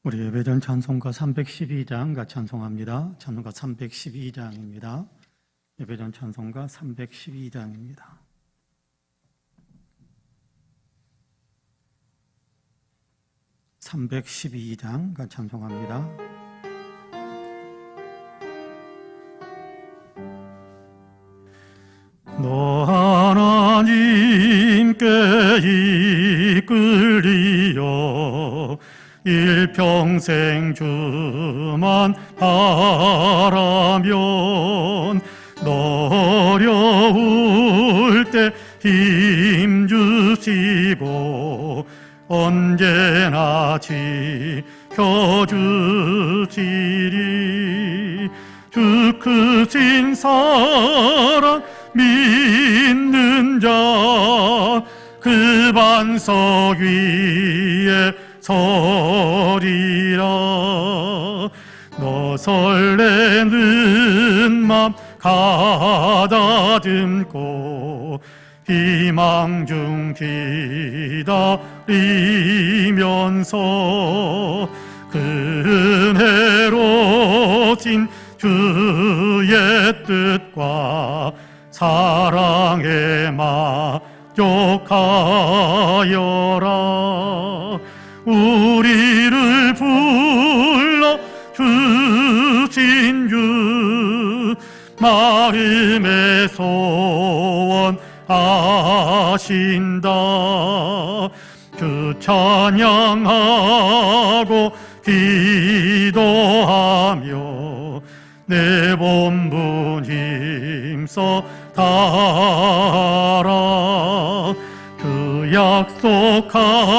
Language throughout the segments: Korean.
우리 예배전 찬송가 312장 같이 찬송합니다. 찬송가 312장입니다. 예배전 찬송가 312장입니다. 같이 찬송합니다. 너 하나님께 이끌리어 일평생 주만 바라면 너 어려울 때 힘주시고 언제나 지켜주시리. 주 크신 사랑 믿는 자 그 반석 위에 서리라. 너 설레는 맘 가다듬고 희망 중 기다리면서 그 은혜로진 주의 뜻과 사랑에 만족하여라. 우리를 불러 주신 주 마음에 소원하신다. 주 찬양하고 기도하며 내 본분 힘써 따라. 그 약속하신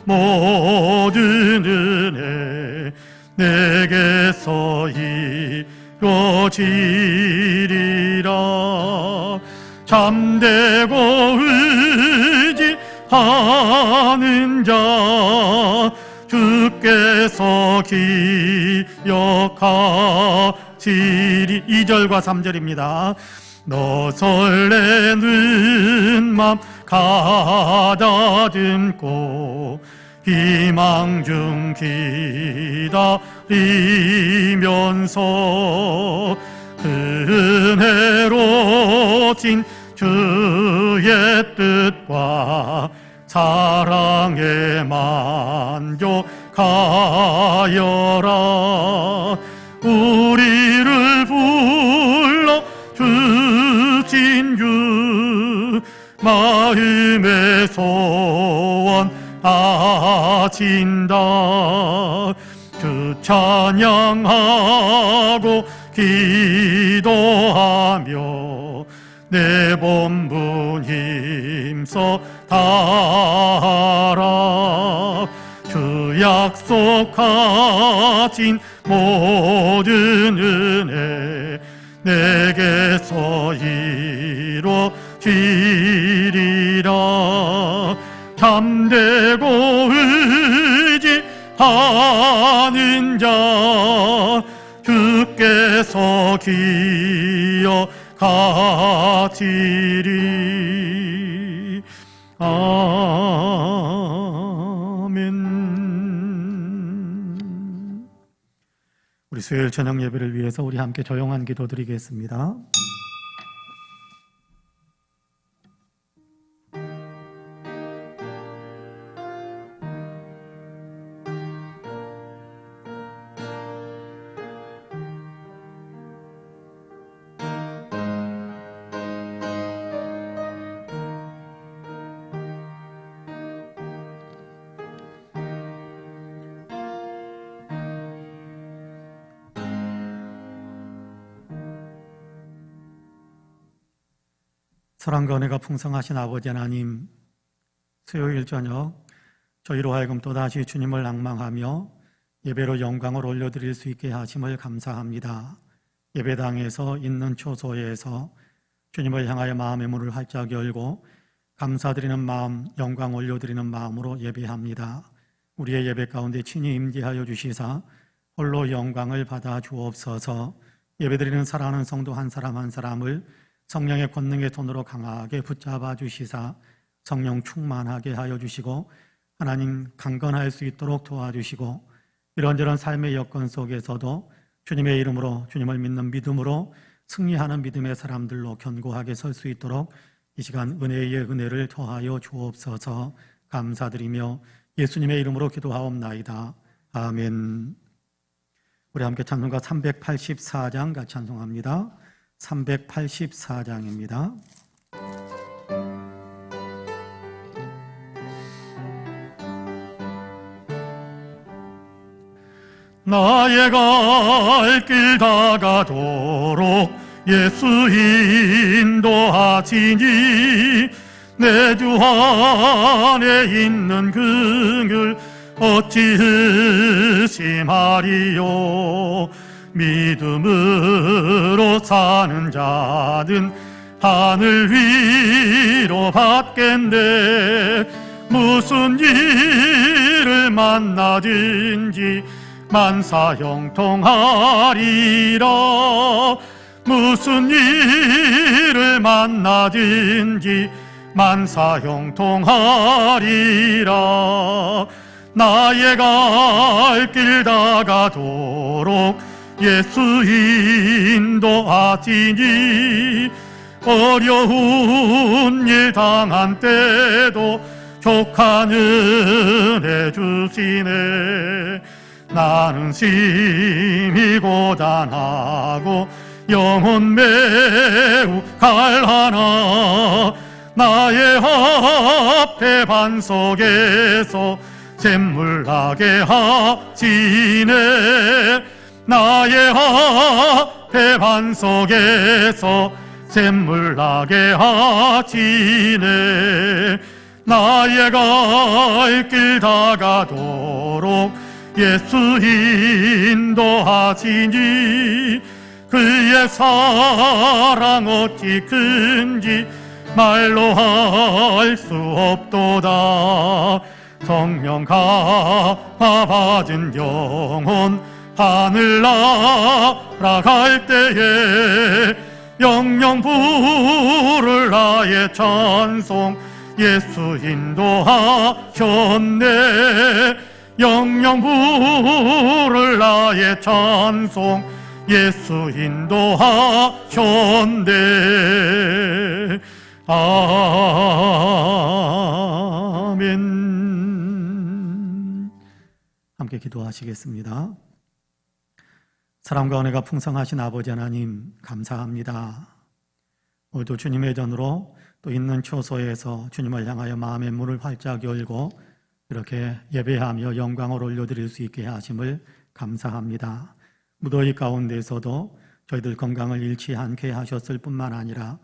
모든 은혜 내게서 이루어지리라. 잠대고 의지하는 자 주께서 기억하시리. 2절과 3절입니다. 너 설레는 맘 가다듬고 희망 중 기다리면서 그 은혜로진 주의 뜻과 사랑에 만족하여라. 우리를 불러 주신 주 마음에 소원하신다. 주 찬양하고 기도하며 내 본분 힘써 따라. 주 약속하신 모든 은혜 내게서 이루어지리라. 잠대고 의지하는 자 주께서 기억하시리. 아멘. 우리 수요일 저녁 예배를 위해서 우리 함께 조용한 기도 드리겠습니다. 사랑과 은혜가 풍성하신 아버지 하나님, 수요일 저녁 저희로 하여금 또다시 주님을 낭망하며 예배로 영광을 올려드릴 수 있게 하심을 감사합니다. 예배당에서 있는 초소에서 주님을 향하여 마음의 문을 활짝 열고 감사드리는 마음, 영광 올려드리는 마음으로 예배합니다. 우리의 예배 가운데 친히 임재하여 주시사 홀로 영광을 받아 주옵소서. 예배드리는 사랑하는 성도 한 사람 한 사람을 성령의 권능의 손으로 강하게 붙잡아 주시사 성령 충만하게 하여 주시고 하나님 강건할 수 있도록 도와주시고 이런저런 삶의 여건 속에서도 주님의 이름으로 주님을 믿는 믿음으로 승리하는 믿음의 사람들로 견고하게 설 수 있도록 이 시간 은혜의 은혜를 더하여 주옵소서. 감사드리며 예수님의 이름으로 기도하옵나이다. 아멘. 우리 함께 찬송가 384장 같이 찬송합니다. 384장입니다. 나의 갈 길 다가도록 예수 인도하시니 내 주 안에 있는 긍휼 어찌 의심하리요. 믿음으로 사는 자는 하늘 위로 받겠네. 무슨 일을 만나든지 만사 형통하리라. 무슨 일을 만나든지 만사 형통하리라. 나의 갈 길 다가도록 예수 인도하시니 어려운 일 당한 때도 족한 은혜 주시네. 나는 심히 고단하고 영혼 매우 갈하나 나의 앞에 반석에서 샘물나게 하시네. 나의 앞에 반석에서 샘물나게 하시네. 나의 갈 길 다가도록 예수 인도하시니 그의 사랑 어찌 큰지 말로 할 수 없도다. 성령 갚아받은 영혼 하늘 날아갈 때에 영영 부를 나의 찬송 예수 인도하셨네. 영영 부를 나의 찬송 예수 인도하셨네. 아멘. 함께 기도하시겠습니다. 사랑과 은혜가 풍성하신 아버지 하나님 감사합니다. 오늘도 주님의 전으로 또 있는 처소에서 주님을 향하여 마음의 문을 활짝 열고 이렇게 예배하며 영광을 올려드릴 수 있게 하심을 감사합니다. 무더위 가운데서도 저희들 건강을 잃지 않게 하셨을 뿐만 아니라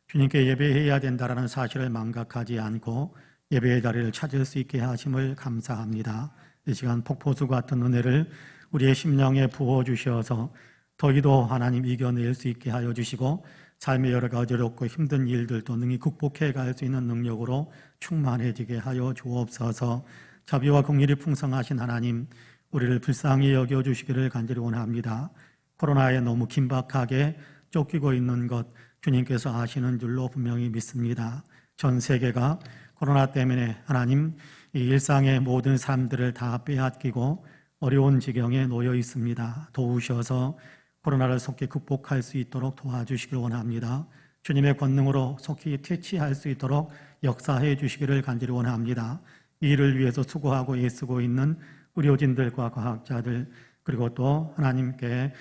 주님께 예배해야 된다는 사실을 망각하지 않고 예배의 자리를 찾을 수 있게 하심을 감사합니다. 이 시간 폭포수 같은 은혜를 우리의 심령에 부어주셔서 더위도 하나님 이겨낼 수 있게 하여 주시고 삶의 여러 가지 어렵고 힘든 일들도 능히 극복해 갈 수 있는 능력으로 충만해지게 하여 주옵소서. 자비와 긍휼이 풍성하신 하나님, 우리를 불쌍히 여겨주시기를 간절히 원합니다. 코로나에 너무 긴박하게 쫓기고 있는 것 주님께서 아시는 줄로 분명히 믿습니다. 전 세계가 코로나 때문에 하나님 이 일상의 모든 삶들을 다 빼앗기고 어려운 지경에 놓여 있습니다. 도우셔서 코로나를 속히 극복할 수 있도록 도와주시길 원합니다. 주님의 권능으로 속히 퇴치할 수 있도록 역사해 주시기를 간절히 원합니다. 이 일을 위해서 수고하고 애쓰고 있는 의료진들과 과학자들 그리고 또 하나님께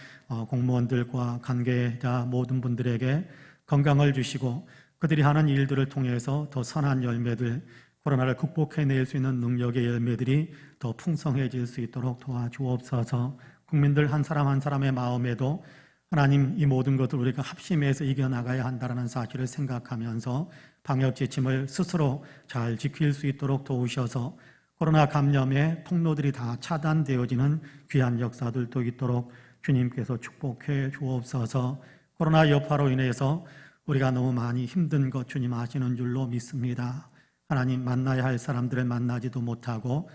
공무원들과 관계자 모든 분들에게 건강을 주시고 그들이 하는 일들을 통해서 더 선한 열매들 코로나를 극복해낼 수 있는 능력의 열매들이 더 풍성해질 수 있도록 도와주옵소서. 국민들 한 사람 한 사람의 마음에도 하나님 이 모든 것을 우리가 합심해서 이겨나가야 한다는 사실을 생각하면서 방역 지침을 스스로 잘 지킬 수 있도록 도우셔서 코로나 감염의 통로들이 다 차단되어지는 귀한 역사들도 있도록 주님께서 축복해 주옵소서. 코로나 여파로 인해서 우리가 너무 많이 힘든 것 주님 아시는 줄로 믿습니다. 하나님 만나야 할 사람들을 만나지도 못하고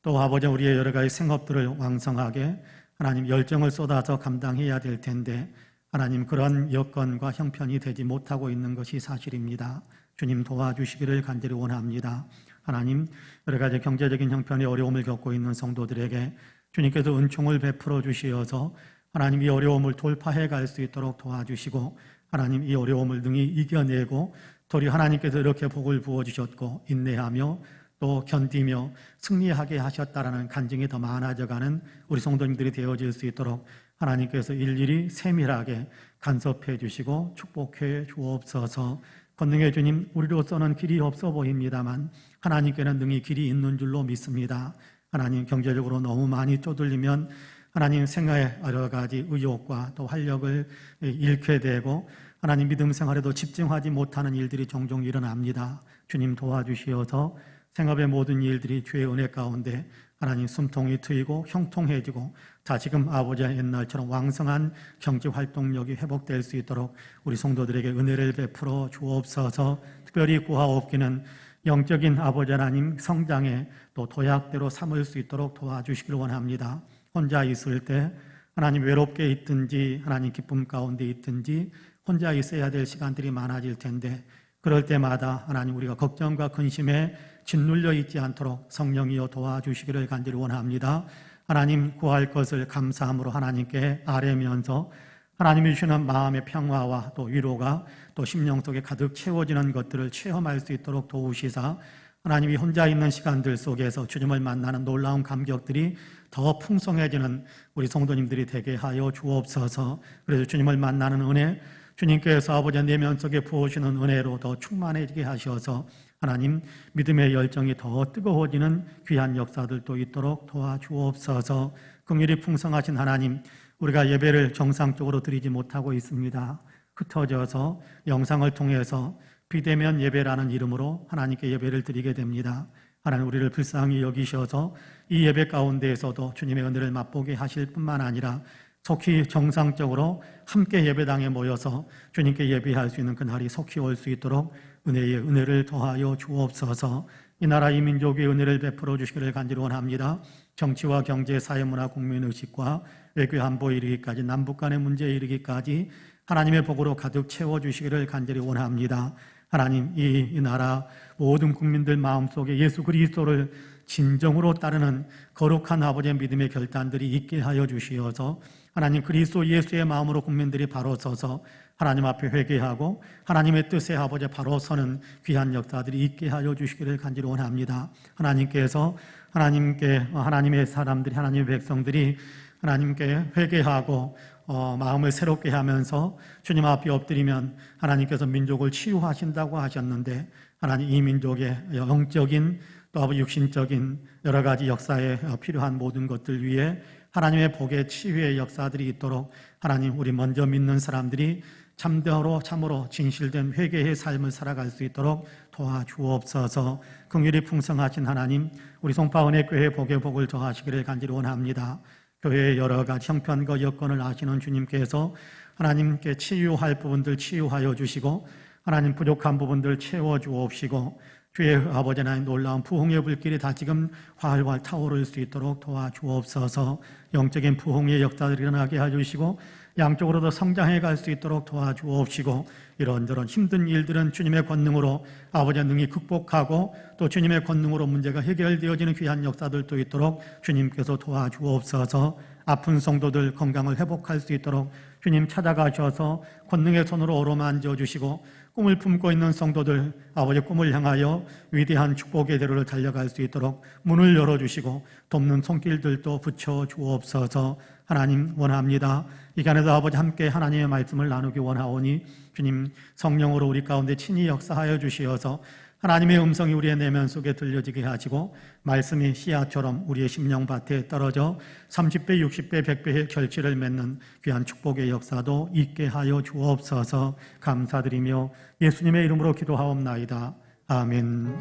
또 아버지 우리의 여러 가지 생업들을 왕성하게 하나님 열정을 쏟아서 감당해야 될 텐데 하나님 그런 여건과 형편이 되지 못하고 있는 것이 사실입니다. 주님 도와주시기를 간절히 원합니다. 하나님, 여러 가지 경제적인 형편의 어려움을 겪고 있는 성도들에게 주님께서 은총을 베풀어 주시어서 하나님 이 어려움을 돌파해 갈 수 있도록 도와주시고 하나님 이 어려움을 능히 이겨내고 도리 하나님께서 이렇게 복을 부어주셨고 인내하며 또 견디며 승리하게 하셨다라는 간증이 더 많아져가는 우리 성도님들이 되어질 수 있도록 하나님께서 일일이 세밀하게 간섭해 주시고 축복해 주옵소서. 권능의 주님, 우리로서는 길이 없어 보입니다만 하나님께는 능히 길이 있는 줄로 믿습니다. 하나님, 경제적으로 너무 많이 쪼들리면 하나님 생활의 여러 가지 의욕과 또 활력을 잃게 되고 하나님 믿음 생활에도 집중하지 못하는 일들이 종종 일어납니다. 주님 도와주시어서 생업의 모든 일들이 주의 은혜 가운데 하나님 숨통이 트이고 형통해지고 다시금 아버지의 옛날처럼 왕성한 경제 활동력이 회복될 수 있도록 우리 성도들에게 은혜를 베풀어 주옵소서. 특별히 구하옵기는 영적인 아버지 하나님 성장에 또 도약대로 삼을 수 있도록 도와주시길 원합니다. 혼자 있을 때 하나님 외롭게 있든지 하나님 기쁨 가운데 있든지 혼자 있어야 될 시간들이 많아질 텐데 그럴 때마다 하나님 우리가 걱정과 근심에 짓눌려 있지 않도록 성령이여 도와주시기를 간절히 원합니다. 하나님 구할 것을 감사함으로 하나님께 아뢰면서 하나님이 주시는 마음의 평화와 또 위로가 또 심령 속에 가득 채워지는 것들을 체험할 수 있도록 도우시사 하나님이 혼자 있는 시간들 속에서 주님을 만나는 놀라운 감격들이 더 풍성해지는 우리 성도님들이 되게 하여 주옵소서. 그래서 주님을 만나는 은혜, 주님께서 아버지의 내면 속에 부어주시는 은혜로 더 충만해지게 하셔서 하나님 믿음의 열정이 더 뜨거워지는 귀한 역사들도 있도록 도와주옵소서. 긍휼이 풍성하신 하나님, 우리가 예배를 정상적으로 드리지 못하고 있습니다. 흩어져서 영상을 통해서 비대면 예배라는 이름으로 하나님께 예배를 드리게 됩니다. 하나님 우리를 불쌍히 여기셔서 이 예배 가운데에서도 주님의 은혜를 맛보게 하실 뿐만 아니라 속히 정상적으로 함께 예배당에 모여서 주님께 예배할 수 있는 그날이 속히 올 수 있도록 은혜의 은혜를 더하여 주옵소서. 이 나라 이 민족의 은혜를 베풀어 주시기를 간절히 원합니다. 정치와 경제, 사회, 문화, 국민의식과 외교 안보에 이르기까지 남북 간의 문제에 이르기까지 하나님의 복으로 가득 채워주시기를 간절히 원합니다. 하나님 이 나라 모든 국민들 마음속에 예수 그리스도를 진정으로 따르는 거룩한 아버지의 믿음의 결단들이 있게 하여 주시어서 하나님 그리스도 예수의 마음으로 국민들이 바로 서서 하나님 앞에 회개하고 하나님의 뜻에 아버지 바로 서는 귀한 역사들이 있게 하여 주시기를 간절히 원합니다. 하나님께서 하나님의 사람들이 하나님의 백성들이 하나님께 회개하고 마음을 새롭게 하면서 주님 앞에 엎드리면 하나님께서 민족을 치유하신다고 하셨는데 하나님 이 민족의 영적인 또 육신적인 여러 가지 역사에 필요한 모든 것들 위에 하나님의 복의 치유의 역사들이 있도록 하나님 우리 먼저 믿는 사람들이 참으로 진실된 회개의 삶을 살아갈 수 있도록 도와주옵소서. 긍휼이 풍성하신 하나님 우리 송파은혜교회 복의 복을 더하시기를 간절히 원합니다. 교회의 여러 가지 형편과 여건을 아시는 주님께서 하나님께 치유할 부분들 치유하여 주시고 하나님 부족한 부분들 채워주옵시고 주의 아버지 하나님 놀라운 부흥의 불길이 다시금 활활 타오를 수 있도록 도와주옵소서. 영적인 부흥의 역사를 일어나게 해주시고 양쪽으로도 성장해 갈 수 있도록 도와주옵시고 이런저런 힘든 일들은 주님의 권능으로 아버지의 능히 극복하고 또 주님의 권능으로 문제가 해결되어지는 귀한 역사들도 있도록 주님께서 도와주옵소서. 아픈 성도들 건강을 회복할 수 있도록 주님 찾아가셔서 권능의 손으로 어루만져 주시고 꿈을 품고 있는 성도들 아버지 꿈을 향하여 위대한 축복의 대로를 달려갈 수 있도록 문을 열어주시고 돕는 손길들도 붙여주옵소서. 하나님 원합니다. 이 시간에도 아버지 함께 하나님의 말씀을 나누기 원하오니 주님 성령으로 우리 가운데 친히 역사하여 주시어서 하나님의 음성이 우리의 내면 속에 들려지게 하시고 말씀이 씨앗처럼 우리의 심령밭에 떨어져 30배, 60배, 100배의 결실을 맺는 귀한 축복의 역사도 있게 하여 주옵소서. 감사드리며 예수님의 이름으로 기도하옵나이다. 아멘.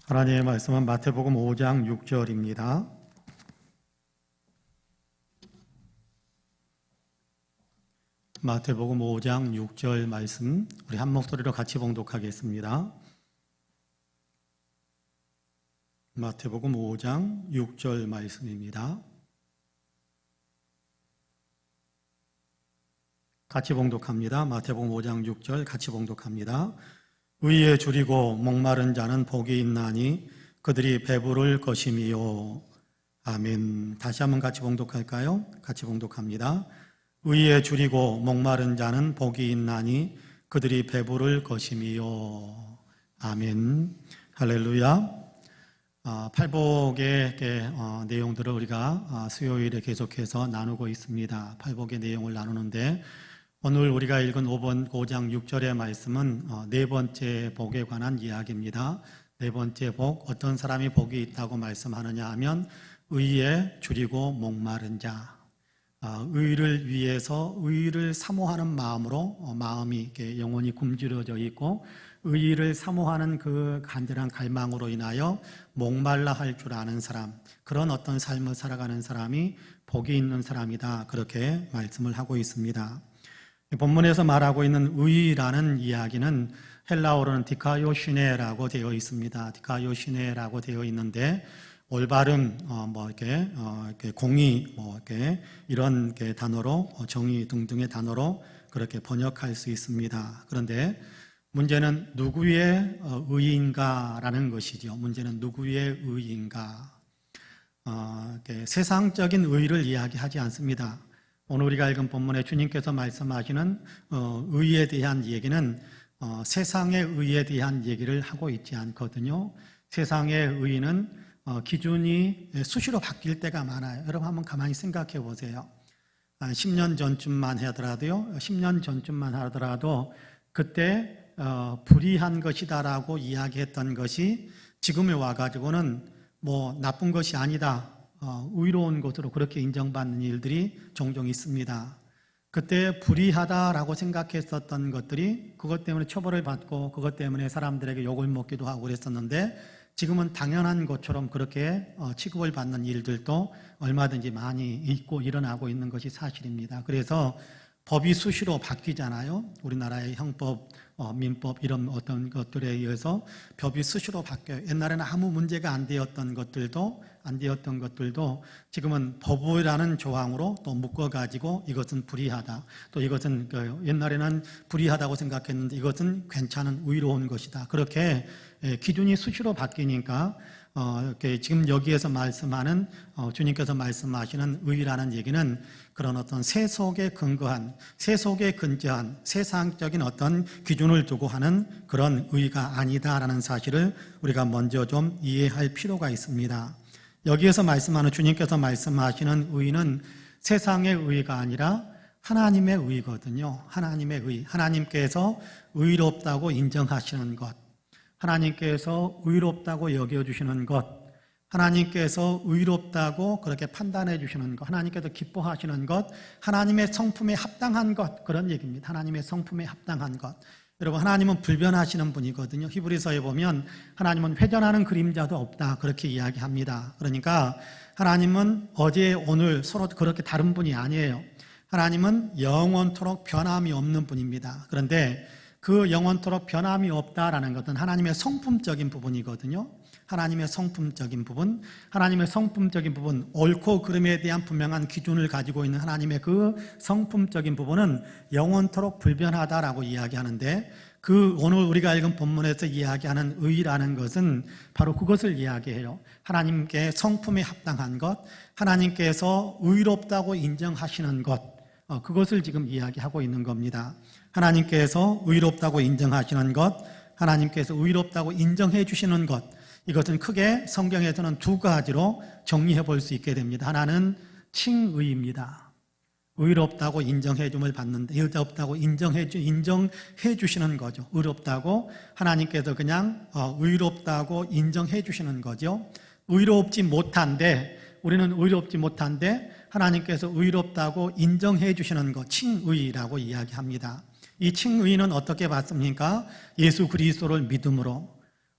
하나님의 말씀은 마태복음 5장 6절입니다. 마태복음 5장 6절 말씀 우리 한 목소리로 같이 봉독하겠습니다. 마태복음 5장 6절 말씀입니다. 같이 봉독합니다. 마태복음 5장 6절 같이 봉독합니다. 의에 줄이고 목마른 자는 복이 있나니 그들이 배부를 것임이요. 아멘. 다시 한번 같이 봉독할까요? 같이 봉독합니다. 의에 줄이고 목마른 자는 복이 있나니 그들이 배부를 것임이요. 아멘. 할렐루야. 팔복의 내용들을 우리가 수요일에 계속해서 나누고 있습니다. 팔복의 내용을 나누는데 오늘 우리가 읽은 5장 6절의 말씀은 네 번째 복에 관한 이야기입니다. 네 번째 복, 어떤 사람이 복이 있다고 말씀하느냐 하면 의에 줄이고 목마른 자, 의를 위해서 의를 사모하는 마음으로 마음이 이렇게 영혼이 굶주려져 있고 의를 사모하는 그 간절한 갈망으로 인하여 목말라 할 줄 아는 사람, 그런 어떤 삶을 살아가는 사람이 복이 있는 사람이다, 그렇게 말씀을 하고 있습니다. 본문에서 말하고 있는 의라는 이야기는 헬라어로는 디카요시네라고 되어 있습니다. 디카요시네라고 되어 있는데 올바름, 이렇게 공의, 이런 단어로 정의 등등의 단어로 그렇게 번역할 수 있습니다. 그런데 문제는 누구의 의인가라는 것이죠. 문제는 누구의 의인가. 세상적인 의를 이야기하지 않습니다. 오늘 우리가 읽은 본문에 주님께서 말씀하시는 의에 대한 얘기는 세상의 의에 대한 얘기를 하고 있지 않거든요. 세상의 의는 기준이 수시로 바뀔 때가 많아요. 여러분 한번 가만히 생각해 보세요. 10년 전쯤만 하더라도요. 10년 전쯤만 하더라도 그때 불의한 것이다라고 이야기했던 것이 지금에 와가지고는 뭐 나쁜 것이 아니다, 의로운 것으로 그렇게 인정받는 일들이 종종 있습니다. 그때 불의하다라고 생각했었던 것들이 그것 때문에 처벌을 받고 그것 때문에 사람들에게 욕을 먹기도 하고 그랬었는데 지금은 당연한 것처럼 그렇게 취급을 받는 일들도 얼마든지 많이 있고 일어나고 있는 것이 사실입니다. 그래서 법이 수시로 바뀌잖아요. 우리나라의 형법, 민법 이런 어떤 것들에 의해서 법이 수시로 바뀌어요. 옛날에는 아무 문제가 안 되었던 것들도 지금은 법이라는 조항으로 또 묶어가지고 이것은 불의하다, 또 이것은 옛날에는 불의하다고 생각했는데 이것은 괜찮은 의로운 것이다, 그렇게 기준이 수시로 바뀌니까 지금 여기에서 말씀하는 주님께서 말씀하시는 의라는 얘기는 그런 어떤 세속에 근거한, 세속에 근저한 세상적인 어떤 기준을 두고 하는 그런 의가 아니다라는 사실을 우리가 먼저 좀 이해할 필요가 있습니다. 여기에서 말씀하는 주님께서 말씀하시는 의는 세상의 의가 아니라 하나님의 의거든요. 하나님의 의, 하나님께서 의롭다고 인정하시는 것, 하나님께서 의롭다고 여겨주시는 것, 하나님께서 의롭다고 그렇게 판단해 주시는 것, 하나님께서 기뻐하시는 것, 하나님의 성품에 합당한 것, 그런 얘기입니다. 하나님의 성품에 합당한 것. 여러분, 하나님은 불변하시는 분이거든요. 히브리서에 보면 하나님은 회전하는 그림자도 없다, 그렇게 이야기합니다. 그러니까 하나님은 어제 오늘 서로 그렇게 다른 분이 아니에요. 하나님은 영원토록 변함이 없는 분입니다. 그런데 그 영원토록 변함이 없다라는 것은 하나님의 성품적인 부분이거든요. 하나님의 성품적인 부분, 옳고 그름에 대한 분명한 기준을 가지고 있는 하나님의 그 성품적인 부분은 영원토록 불변하다라고 이야기하는데, 그 오늘 우리가 읽은 본문에서 이야기하는 의라는 것은 바로 그것을 이야기해요. 하나님께 성품에 합당한 것, 하나님께서 의롭다고 인정하시는 것, 그것을 지금 이야기하고 있는 겁니다. 하나님께서 의롭다고 인정하시는 것, 하나님께서 의롭다고 인정해 주시는 것, 이것은 크게 성경에서는 두 가지로 정리해 볼 수 있게 됩니다. 하나는 칭의입니다. 의롭다고 인정해 줌을 받는데, 의롭다고 인정해 주시는 거죠. 의롭다고 하나님께서 그냥 의롭다고 인정해 주시는 거죠. 우리는 의롭지 못한데 하나님께서 의롭다고 인정해 주시는 것, 칭의라고 이야기합니다. 이 칭의는 어떻게 받습니까? 예수 그리스도를 믿음으로.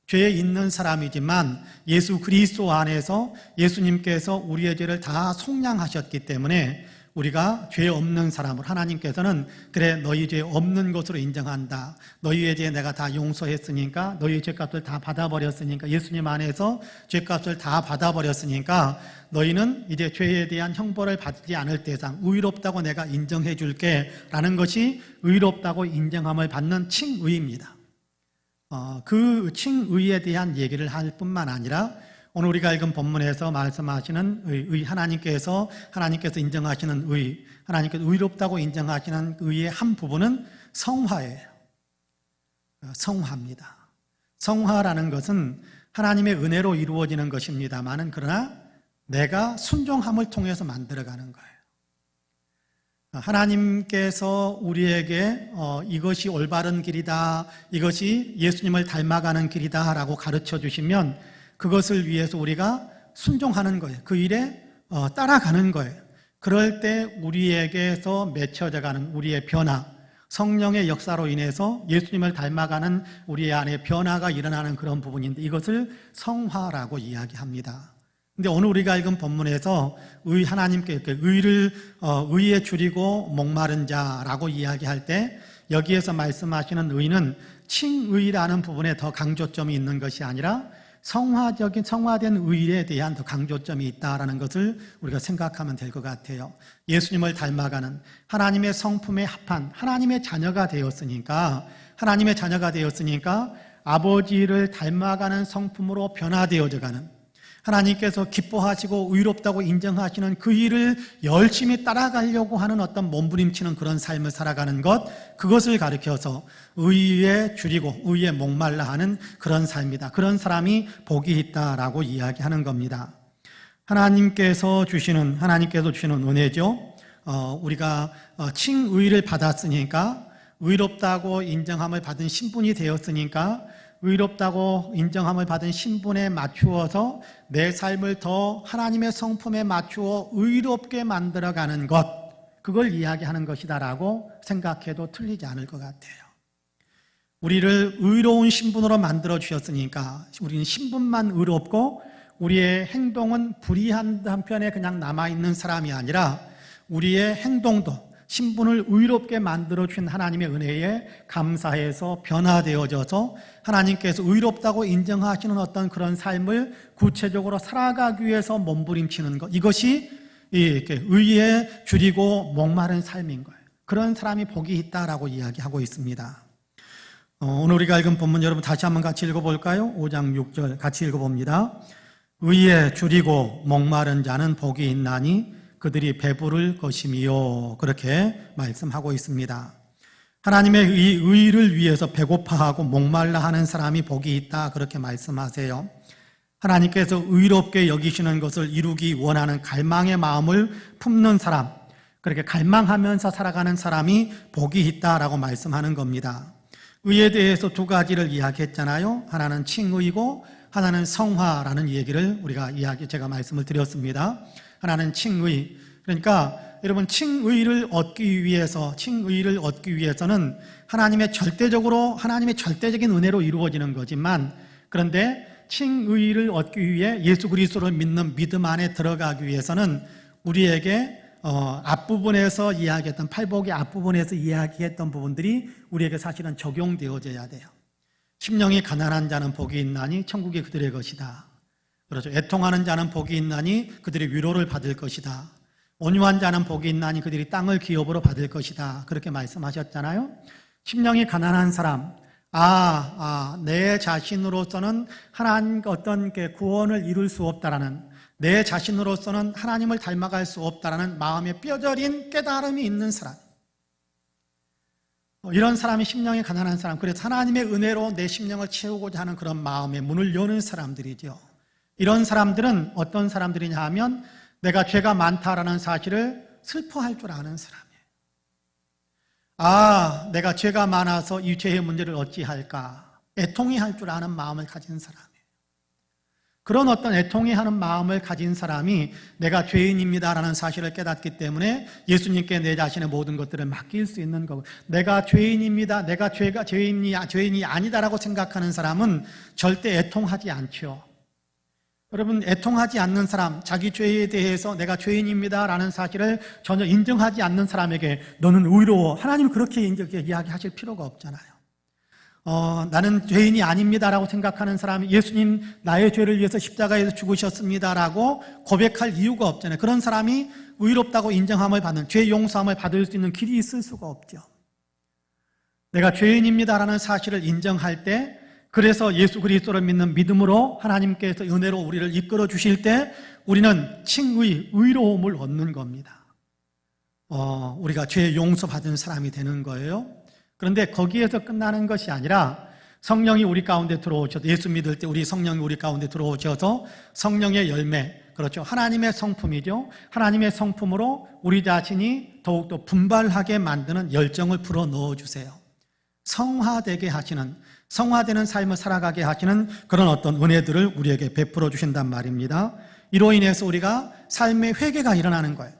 죄에 있는 사람이지만 예수 그리스도 안에서 예수님께서 우리의 죄를 다 속량하셨기 때문에 우리가 죄 없는 사람을 하나님께서는 그래 너희 죄 없는 것으로 인정한다. 너희의 죄 내가 다 용서했으니까, 너희의 죄값을 다 받아버렸으니까, 예수님 안에서 죄값을 다 받아버렸으니까 너희는 이제 죄에 대한 형벌을 받지 않을 대상, 의롭다고 내가 인정해 줄게 라는 것이 의롭다고 인정함을 받는 칭의입니다. 그 칭의에 대한 얘기를 할 뿐만 아니라 오늘 우리가 읽은 본문에서 말씀하시는 하나님께서 인정하시는 하나님께서 의롭다고 인정하시는 의의 한 부분은 성화예요. 성화입니다. 성화라는 것은 하나님의 은혜로 이루어지는 것입니다만은 그러나 내가 순종함을 통해서 만들어가는 거예요. 하나님께서 우리에게 이것이 올바른 길이다, 이것이 예수님을 닮아가는 길이다 라고 가르쳐 주시면 그것을 위해서 우리가 순종하는 거예요. 그 일에 따라가는 거예요. 그럴 때 우리에게서 맺혀져가는 우리의 변화, 성령의 역사로 인해서 예수님을 닮아가는 우리 안에 변화가 일어나는 그런 부분인데 이것을 성화라고 이야기합니다. 근데 오늘 우리가 읽은 본문에서 하나님께 의에 줄이고 목마른 자라고 이야기할 때 여기에서 말씀하시는 의는 칭의라는 부분에 더 강조점이 있는 것이 아니라 성화된 의에 대한 더 강조점이 있다라는 것을 우리가 생각하면 될 것 같아요. 예수님을 닮아가는 하나님의 성품에 합한 하나님의 자녀가 되었으니까 아버지를 닮아가는 성품으로 변화되어져가는, 하나님께서 기뻐하시고 의롭다고 인정하시는 그 일을 열심히 따라가려고 하는 어떤 몸부림치는 그런 삶을 살아가는 것, 그것을 가리켜서 의에 줄이고 의에 목말라 하는 그런 삶이다. 그런 사람이 복이 있다라고 이야기하는 겁니다. 하나님께서 주시는 은혜죠. 우리가 칭의를 받았으니까, 의롭다고 인정함을 받은 신분이 되었으니까 의롭다고 인정함을 받은 신분에 맞추어서 내 삶을 더 하나님의 성품에 맞추어 의롭게 만들어가는 것, 그걸 이야기하는 것이다라고 생각해도 틀리지 않을 것 같아요. 우리를 의로운 신분으로 만들어 주셨으니까 우리는 신분만 의롭고 우리의 행동은 불의한 한편에 그냥 남아있는 사람이 아니라 우리의 행동도 신분을 의롭게 만들어주신 하나님의 은혜에 감사해서 변화되어져서 하나님께서 의롭다고 인정하시는 어떤 그런 삶을 구체적으로 살아가기 위해서 몸부림치는 것, 이것이 이렇게 의에 줄이고 목마른 삶인 거예요. 그런 사람이 복이 있다라고 이야기하고 있습니다. 오늘 우리가 읽은 본문 여러분 다시 한번 같이 읽어볼까요? 5장 6절 같이 읽어봅니다. 의에 줄이고 목마른 자는 복이 있나니 그들이 배부를 것임이요, 그렇게 말씀하고 있습니다. 하나님의 의를 위해서 배고파하고 목말라 하는 사람이 복이 있다, 그렇게 말씀하세요. 하나님께서 의롭게 여기시는 것을 이루기 원하는 갈망의 마음을 품는 사람, 그렇게 갈망하면서 살아가는 사람이 복이 있다라고 말씀하는 겁니다. 의에 대해서 두 가지를 이야기했잖아요. 하나는 칭의고 하나는 성화라는 얘기를 제가 말씀을 드렸습니다. 하나는 칭의. 그러니까 여러분, 칭의를 얻기 위해서는 하나님의 절대적인 은혜로 이루어지는 거지만, 그런데 칭의를 얻기 위해 예수 그리스도를 믿는 믿음 안에 들어가기 위해서는 우리에게 앞부분에서 이야기했던, 팔복의 앞부분에서 이야기했던 부분들이 우리에게 사실은 적용되어져야 돼요. 심령이 가난한 자는 복이 있나니 천국이 그들의 것이다. 그렇죠. 애통하는 자는 복이 있나니 그들이 위로를 받을 것이다. 온유한 자는 복이 있나니 그들이 땅을 기업으로 받을 것이다. 그렇게 말씀하셨잖아요. 심령이 가난한 사람, 내 자신으로서는 하나님 어떤 구원을 이룰 수 없다라는, 내 자신으로서는 하나님을 닮아갈 수 없다라는 마음에 뼈저린 깨달음이 있는 사람, 이런 사람이 심령이 가난한 사람, 그래서 하나님의 은혜로 내 심령을 채우고자 하는 그런 마음의 문을 여는 사람들이죠. 이런 사람들은 어떤 사람들이냐 하면 내가 죄가 많다라는 사실을 슬퍼할 줄 아는 사람이에요. 내가 죄가 많아서 이 죄의 문제를 어찌할까, 애통해 할 줄 아는 마음을 가진 사람이에요. 그런 어떤 애통해하는 마음을 가진 사람이 내가 죄인입니다라는 사실을 깨닫기 때문에 예수님께 내 자신의 모든 것들을 맡길 수 있는 거고, 내가 죄인입니다, 내가 죄인이 아니다라고 생각하는 사람은 절대 애통하지 않죠. 여러분, 애통하지 않는 사람, 자기 죄에 대해서 내가 죄인입니다 라는 사실을 전혀 인정하지 않는 사람에게 너는 의로워, 하나님 그렇게 이야기하실 필요가 없잖아요. 나는 죄인이 아닙니다 라고 생각하는 사람이 예수님 나의 죄를 위해서 십자가에서 죽으셨습니다 라고 고백할 이유가 없잖아요. 그런 사람이 의롭다고 인정함을 받는, 죄 용서함을 받을 수 있는 길이 있을 수가 없죠. 내가 죄인입니다 라는 사실을 인정할 때, 그래서 예수 그리스도를 믿는 믿음으로 하나님께서 은혜로 우리를 이끌어 주실 때 우리는 칭의, 의로움을 얻는 겁니다. 우리가 죄 용서받은 사람이 되는 거예요. 그런데 거기에서 끝나는 것이 아니라 성령이 우리 가운데 들어오셔서, 예수 믿을 때 우리 성령이 우리 가운데 들어오셔서 성령의 열매, 그렇죠, 하나님의 성품이죠. 하나님의 성품으로 우리 자신이 더욱더 분발하게 만드는 열정을 불어 넣어주세요. 성화되게 하시는, 성화되는 삶을 살아가게 하시는 그런 어떤 은혜들을 우리에게 베풀어 주신단 말입니다. 이로 인해서 우리가 삶의 회개가 일어나는 거예요.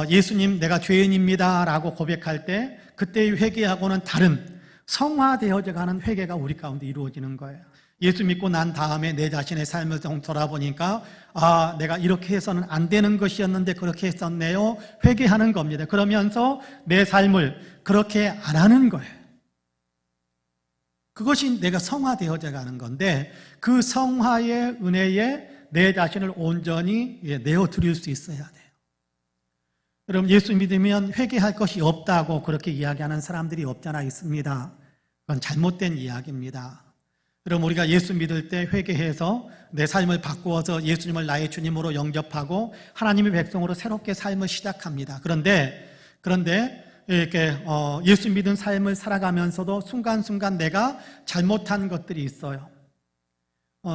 예수님 내가 죄인입니다 라고 고백할 때 그때의 회개하고는 다른 성화되어져 가는 회개가 우리 가운데 이루어지는 거예요. 예수 믿고 난 다음에 내 자신의 삶을 돌아보니까 내가 이렇게 해서는 안 되는 것이었는데 그렇게 했었네요. 회개하는 겁니다. 그러면서 내 삶을 그렇게 안 하는 거예요. 그것이 내가 성화되어져 가는 건데, 그 성화의 은혜에 내 자신을 온전히 내어드릴 수 있어야 돼요. 여러분, 예수 믿으면 회개할 것이 없다고 그렇게 이야기하는 사람들이 없잖아 있습니다. 그건 잘못된 이야기입니다. 여러분, 우리가 예수 믿을 때 회개해서 내 삶을 바꾸어서 예수님을 나의 주님으로 영접하고 하나님의 백성으로 새롭게 삶을 시작합니다. 그런데 이렇게 예수 믿은 삶을 살아가면서도 순간순간 내가 잘못한 것들이 있어요.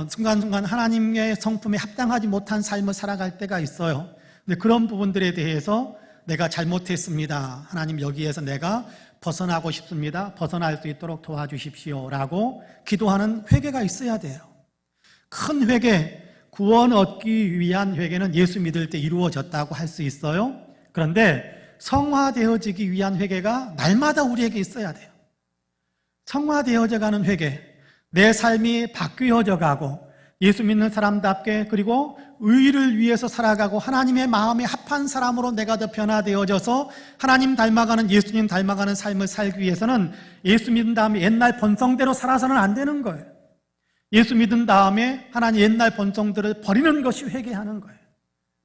순간순간 하나님의 성품에 합당하지 못한 삶을 살아갈 때가 있어요. 근데 그런 부분들에 대해서 내가 잘못했습니다, 하나님 여기에서 내가 벗어나고 싶습니다, 벗어날 수 있도록 도와주십시오 라고 기도하는 회개가 있어야 돼요. 큰 회개, 구원 얻기 위한 회개는 예수 믿을 때 이루어졌다고 할 수 있어요. 그런데 성화되어지기 위한 회개가 날마다 우리에게 있어야 돼요. 성화되어져 가는 회개, 내 삶이 바뀌어져 가고 예수 믿는 사람답게, 그리고 의를 위해서 살아가고 하나님의 마음에 합한 사람으로 내가 더 변화되어져서 하나님 닮아가는, 예수님 닮아가는 삶을 살기 위해서는 예수 믿은 다음에 옛날 본성대로 살아서는 안 되는 거예요. 예수 믿은 다음에 하나님 옛날 본성들을 버리는 것이 회개하는 거예요.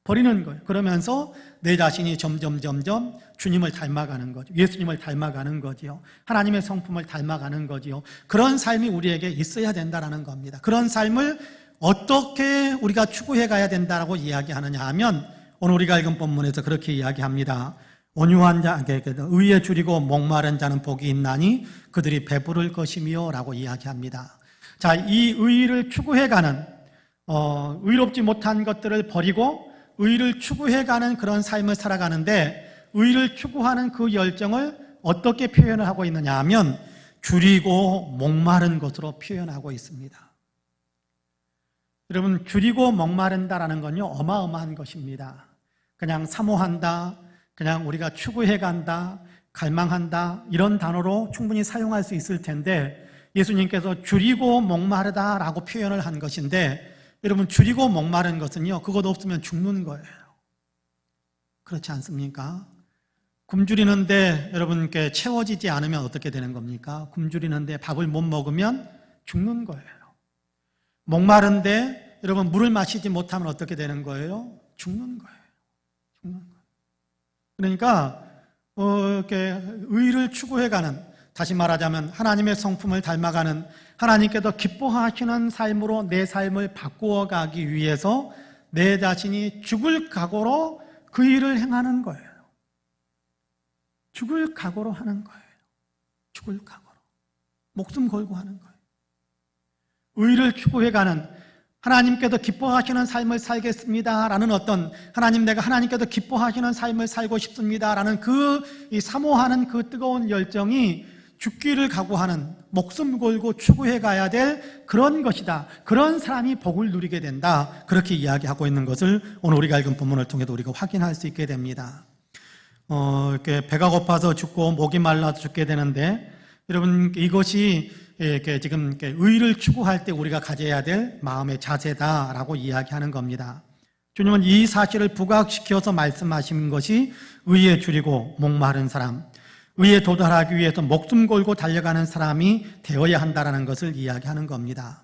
버리는 거예요. 그러면서 내 자신이 점점 주님을 닮아가는 거죠. 예수님을 닮아가는 거지요. 하나님의 성품을 닮아가는 거지요. 그런 삶이 우리에게 있어야 된다는 겁니다. 그런 삶을 어떻게 우리가 추구해 가야 된다고 이야기하느냐 하면, 오늘 우리가 읽은 본문에서 그렇게 이야기합니다. 온유한 자, 의에 줄이고 목마른 자는 복이 있나니 그들이 배부를 것이며 라고 이야기합니다. 자, 이 의를 추구해 가는, 의롭지 못한 것들을 버리고 의를 추구해 가는 그런 삶을 살아가는데, 의를 추구하는 그 열정을 어떻게 표현을 하고 있느냐 하면 줄이고 목마른 것으로 표현하고 있습니다. 여러분, 줄이고 목마른다라는 건요, 어마어마한 것입니다. 그냥 사모한다, 그냥 우리가 추구해 간다, 갈망한다, 이런 단어로 충분히 사용할 수 있을 텐데, 예수님께서 줄이고 목마르다라고 표현을 한 것인데, 여러분, 줄이고 목마른 것은요, 그것 없으면 죽는 거예요. 그렇지 않습니까? 굶주리는데 여러분께 채워지지 않으면 어떻게 되는 겁니까? 굶주리는데 밥을 못 먹으면 죽는 거예요. 목마른데 여러분 물을 마시지 못하면 어떻게 되는 거예요? 죽는 거예요. 죽는 거예요. 그러니까 이렇게 의를 추구해가는, 다시 말하자면 하나님의 성품을 닮아가는, 하나님께서 기뻐하시는 삶으로 내 삶을 바꾸어가기 위해서 내 자신이 죽을 각오로 그 일을 행하는 거예요. 죽을 각오로 하는 거예요. 죽을 각오로. 목숨 걸고 하는 거예요. 의를 추구해가는, 하나님께서 기뻐하시는 삶을 살겠습니다 라는 어떤, 하나님 내가 하나님께서 기뻐하시는 삶을 살고 싶습니다 라는 이 사모하는 그 뜨거운 열정이 죽기를 각오하는, 목숨 걸고 추구해 가야 될 그런 것이다. 그런 사람이 복을 누리게 된다. 그렇게 이야기하고 있는 것을 오늘 우리가 읽은 본문을 통해서 우리가 확인할 수 있게 됩니다. 이렇게 배가 고파서 죽고 목이 말라서 죽게 되는데, 여러분 이것이 이렇게 지금 이렇게 의를 추구할 때 우리가 가져야 될 마음의 자세다라고 이야기하는 겁니다. 주님은 이 사실을 부각시켜서 말씀하신 것이 의에 줄이고 목마른 사람, 의에 도달하기 위해서 목숨 걸고 달려가는 사람이 되어야 한다는 것을 이야기하는 겁니다.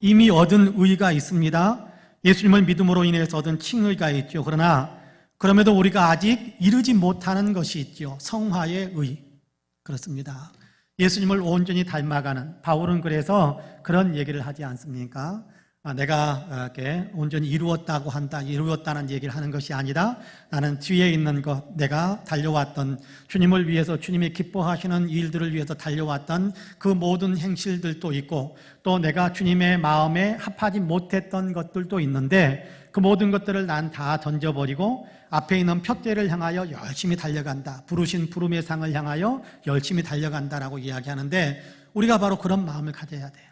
이미 얻은 의가 있습니다. 예수님을 믿음으로 인해서 얻은 칭의가 있죠. 그러나 그럼에도 우리가 아직 이르지 못하는 것이 있죠. 성화의 의. 그렇습니다. 예수님을 온전히 닮아가는, 바울은 그래서 그런 얘기를 하지 않습니까? 내가 이렇게 온전히 이루었다고 한다, 이루었다는 얘기를 하는 것이 아니라 나는 뒤에 있는 것, 내가 달려왔던 주님을 위해서, 주님이 기뻐하시는 일들을 위해서 달려왔던 그 모든 행실들도 있고, 또 내가 주님의 마음에 합하지 못했던 것들도 있는데 그 모든 것들을 난 다 던져버리고 앞에 있는 푯대를 향하여 열심히 달려간다. 부르신 부름의 상을 향하여 열심히 달려간다라고 이야기하는데, 우리가 바로 그런 마음을 가져야 돼요.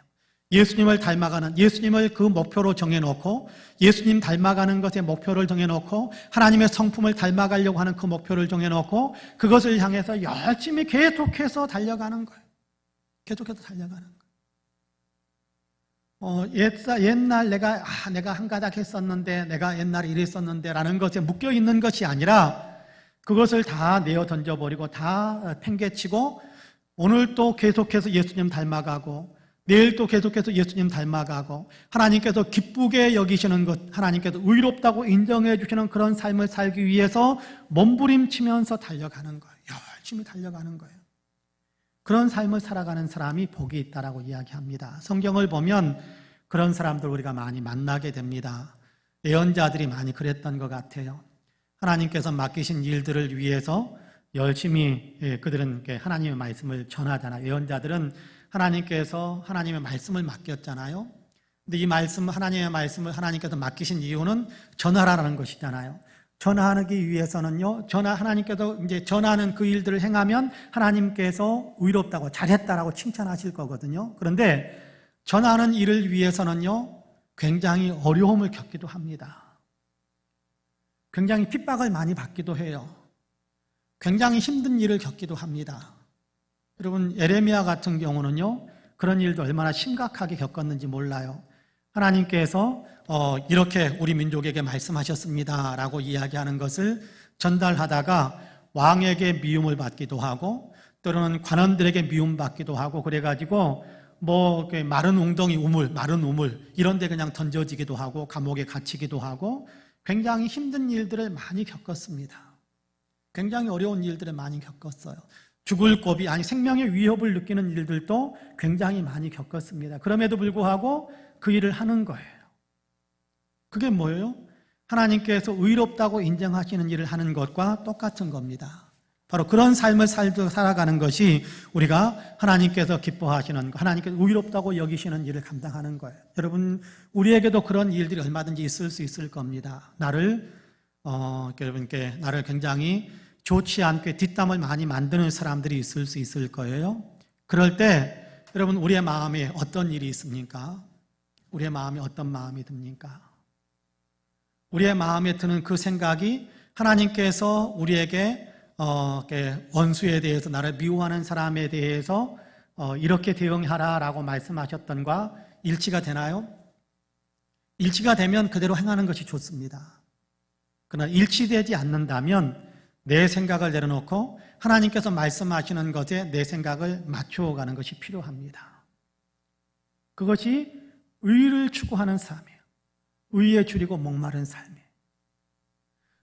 예수님을 닮아가는, 예수님을 그 목표로 정해놓고, 예수님 닮아가는 것에 목표를 정해놓고, 하나님의 성품을 닮아가려고 하는 그 목표를 정해놓고 그것을 향해서 열심히 계속해서 달려가는 거예요. 계속해서 달려가는 거예요. 옛날 내가 한 가닥 했었는데, 내가 옛날에 이랬었는데 라는 것에 묶여 있는 것이 아니라 그것을 다 내어 던져버리고 다 팽개치고, 오늘 또 계속해서 예수님 닮아가고, 내일 또 계속해서 예수님 닮아가고, 하나님께서 기쁘게 여기시는 것, 하나님께서 의롭다고 인정해 주시는 그런 삶을 살기 위해서 몸부림치면서 달려가는 거예요. 열심히 달려가는 거예요. 그런 삶을 살아가는 사람이 복이 있다라고 이야기합니다. 성경을 보면 그런 사람들 우리가 많이 만나게 됩니다. 예언자들이 많이 그랬던 것 같아요. 하나님께서 맡기신 일들을 위해서 열심히 그들은 하나님의 말씀을 전하잖아요. 예언자들은 하나님께서 하나님의 말씀을 맡겼잖아요. 근데 이 말씀, 하나님의 말씀을 하나님께서 맡기신 이유는 전하라는 것이잖아요. 전하기 위해서는요, 하나님께서 이제 전하는 그 일들을 행하면 하나님께서 의롭다고, 잘했다라고 칭찬하실 거거든요. 그런데 전하는 일을 위해서는요, 굉장히 어려움을 겪기도 합니다. 굉장히 핍박을 많이 받기도 해요. 굉장히 힘든 일을 겪기도 합니다. 여러분, 예레미야 같은 경우는요, 그런 일도 얼마나 심각하게 겪었는지 몰라요. 하나님께서 이렇게 우리 민족에게 말씀하셨습니다 라고 이야기하는 것을 전달하다가 왕에게 미움을 받기도 하고, 때로는 관원들에게 미움받기도 하고, 그래가지고 마른 웅덩이 마른 우물 이런 데 그냥 던져지기도 하고, 감옥에 갇히기도 하고, 굉장히 힘든 일들을 많이 겪었습니다. 굉장히 어려운 일들을 많이 겪었어요. 죽을 고비, 생명의 위협을 느끼는 일들도 굉장히 많이 겪었습니다. 그럼에도 불구하고 그 일을 하는 거예요. 그게 뭐예요? 하나님께서 의롭다고 인정하시는 일을 하는 것과 똑같은 겁니다. 바로 그런 삶을 살아가는 것이 우리가 하나님께서 기뻐하시는 것, 하나님께서 의롭다고 여기시는 일을 감당하는 거예요. 여러분, 우리에게도 그런 일들이 얼마든지 있을 수 있을 겁니다. 나를 굉장히 좋지 않게 뒷담을 많이 만드는 사람들이 있을 수 있을 거예요. 그럴 때 여러분, 우리의 마음에 어떤 일이 있습니까? 우리의 마음에 어떤 마음이 듭니까? 우리의 마음에 드는 그 생각이 하나님께서 우리에게 원수에 대해서, 나를 미워하는 사람에 대해서 이렇게 대응하라라고 말씀하셨던과 일치가 되나요? 일치가 되면 그대로 행하는 것이 좋습니다. 그러나 일치되지 않는다면 내 생각을 내려놓고 하나님께서 말씀하시는 것에 내 생각을 맞추어가는 것이 필요합니다. 그것이 의를 추구하는 삶이에요. 의에 줄이고 목마른 삶이에요.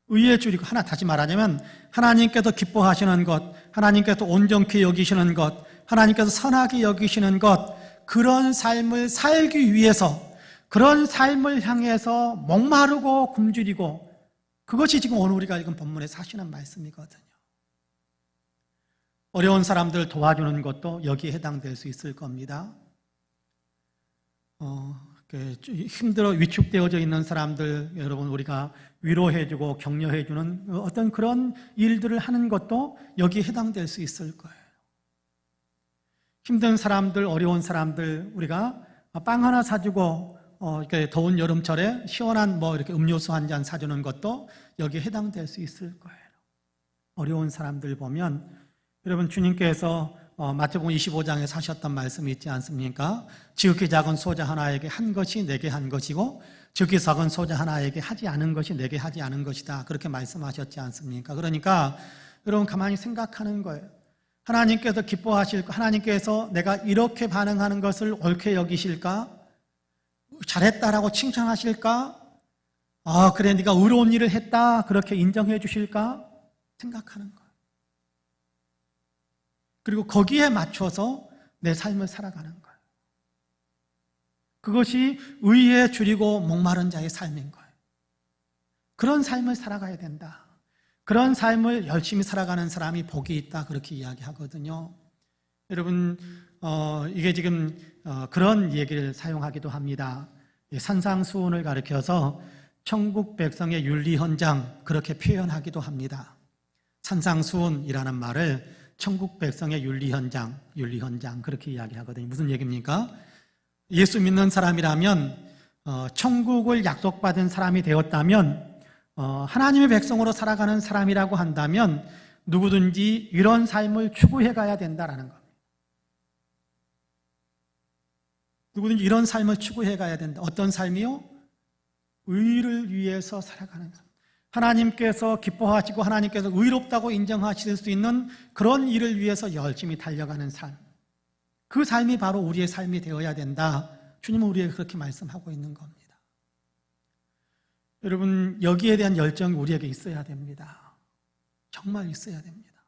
의에 줄이고, 다시 말하자면 하나님께서 기뻐하시는 것, 하나님께서 온전케 여기시는 것, 하나님께서 선하게 여기시는 것, 그런 삶을 살기 위해서, 그런 삶을 향해서 목마르고 굶주리고, 그것이 지금 오늘 우리가 읽은 본문에서 하시는 말씀이거든요. 어려운 사람들을 도와주는 것도 여기에 해당될 수 있을 겁니다. 힘들어 위축되어져 있는 사람들, 여러분, 우리가 위로해주고 격려해주는 어떤 그런 일들을 하는 것도 여기에 해당될 수 있을 거예요. 힘든 사람들, 어려운 사람들, 우리가 빵 하나 사주고 이렇게 더운 여름철에 시원한 이렇게 음료수 한 잔 사주는 것도 여기에 해당될 수 있을 거예요. 어려운 사람들 보면, 여러분, 주님께서 마태복음 25장에 하셨던 말씀이 있지 않습니까? 지극히 작은 소자 하나에게 한 것이 내게 한 것이고 지극히 작은 소자 하나에게 하지 않은 것이 내게 하지 않은 것이다. 그렇게 말씀하셨지 않습니까? 그러니까 여러분 가만히 생각하는 거예요. 하나님께서 기뻐하실까? 하나님께서 내가 이렇게 반응하는 것을 옳게 여기실까? 잘했다라고 칭찬하실까? 그래 네가 의로운 일을 했다 그렇게 인정해 주실까? 생각하는 거예요. 그리고 거기에 맞춰서 내 삶을 살아가는 거예요. 그것이 의에 줄이고 목마른 자의 삶인 거예요. 그런 삶을 살아가야 된다. 그런 삶을 열심히 살아가는 사람이 복이 있다 그렇게 이야기하거든요. 여러분 이게 지금 그런 얘기를 사용하기도 합니다. 산상수훈을 가리켜서 천국 백성의 윤리 현장 그렇게 표현하기도 합니다. 산상수훈이라는 말을 천국 백성의 윤리 현장 그렇게 이야기하거든요. 무슨 얘기입니까? 예수 믿는 사람이라면 천국을 약속받은 사람이 되었다면 하나님의 백성으로 살아가는 사람이라고 한다면 누구든지 이런 삶을 추구해 가야 된다라는 겁니다. 누구든지 이런 삶을 추구해 가야 된다. 어떤 삶이요? 의를 위해서 살아가는 삶. 하나님께서 기뻐하시고 하나님께서 의롭다고 인정하실 수 있는 그런 일을 위해서 열심히 달려가는 삶. 그 삶이 바로 우리의 삶이 되어야 된다. 주님은 우리에게 그렇게 말씀하고 있는 겁니다. 여러분 여기에 대한 열정이 우리에게 있어야 됩니다. 정말 있어야 됩니다.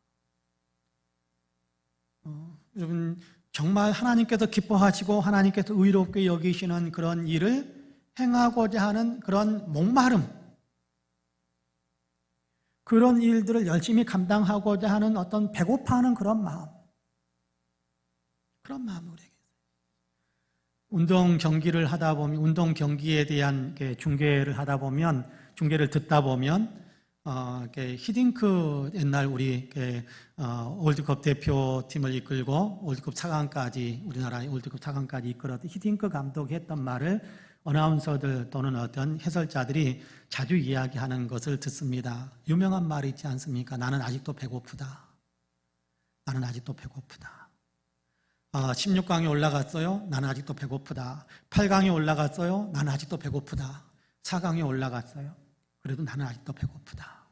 여러분 정말 하나님께서 기뻐하시고 하나님께서 의롭게 여기시는 그런 일을 행하고자 하는 그런 목마름, 그런 일들을 열심히 감당하고자 하는 어떤 배고파하는 그런 마음 우리에게 있어요. 운동 경기를 하다 보면 운동 경기에 대한 중계를 하다 보면 중계를 듣다 보면 히딩크 옛날 우리 월드컵 대표팀을 이끌고 월드컵 4강까지 우리나라의 월드컵 4강까지 이끌었던 히딩크 감독이 했던 말을 어나운서들 또는 어떤 해설자들이 자주 이야기하는 것을 듣습니다. 유명한 말이 있지 않습니까? 나는 아직도 배고프다. 나는 아직도 배고프다. 16강에 올라갔어요. 나는 아직도 배고프다. 8강에 올라갔어요. 나는 아직도 배고프다. 4강에 올라갔어요. 그래도 나는 아직도 배고프다.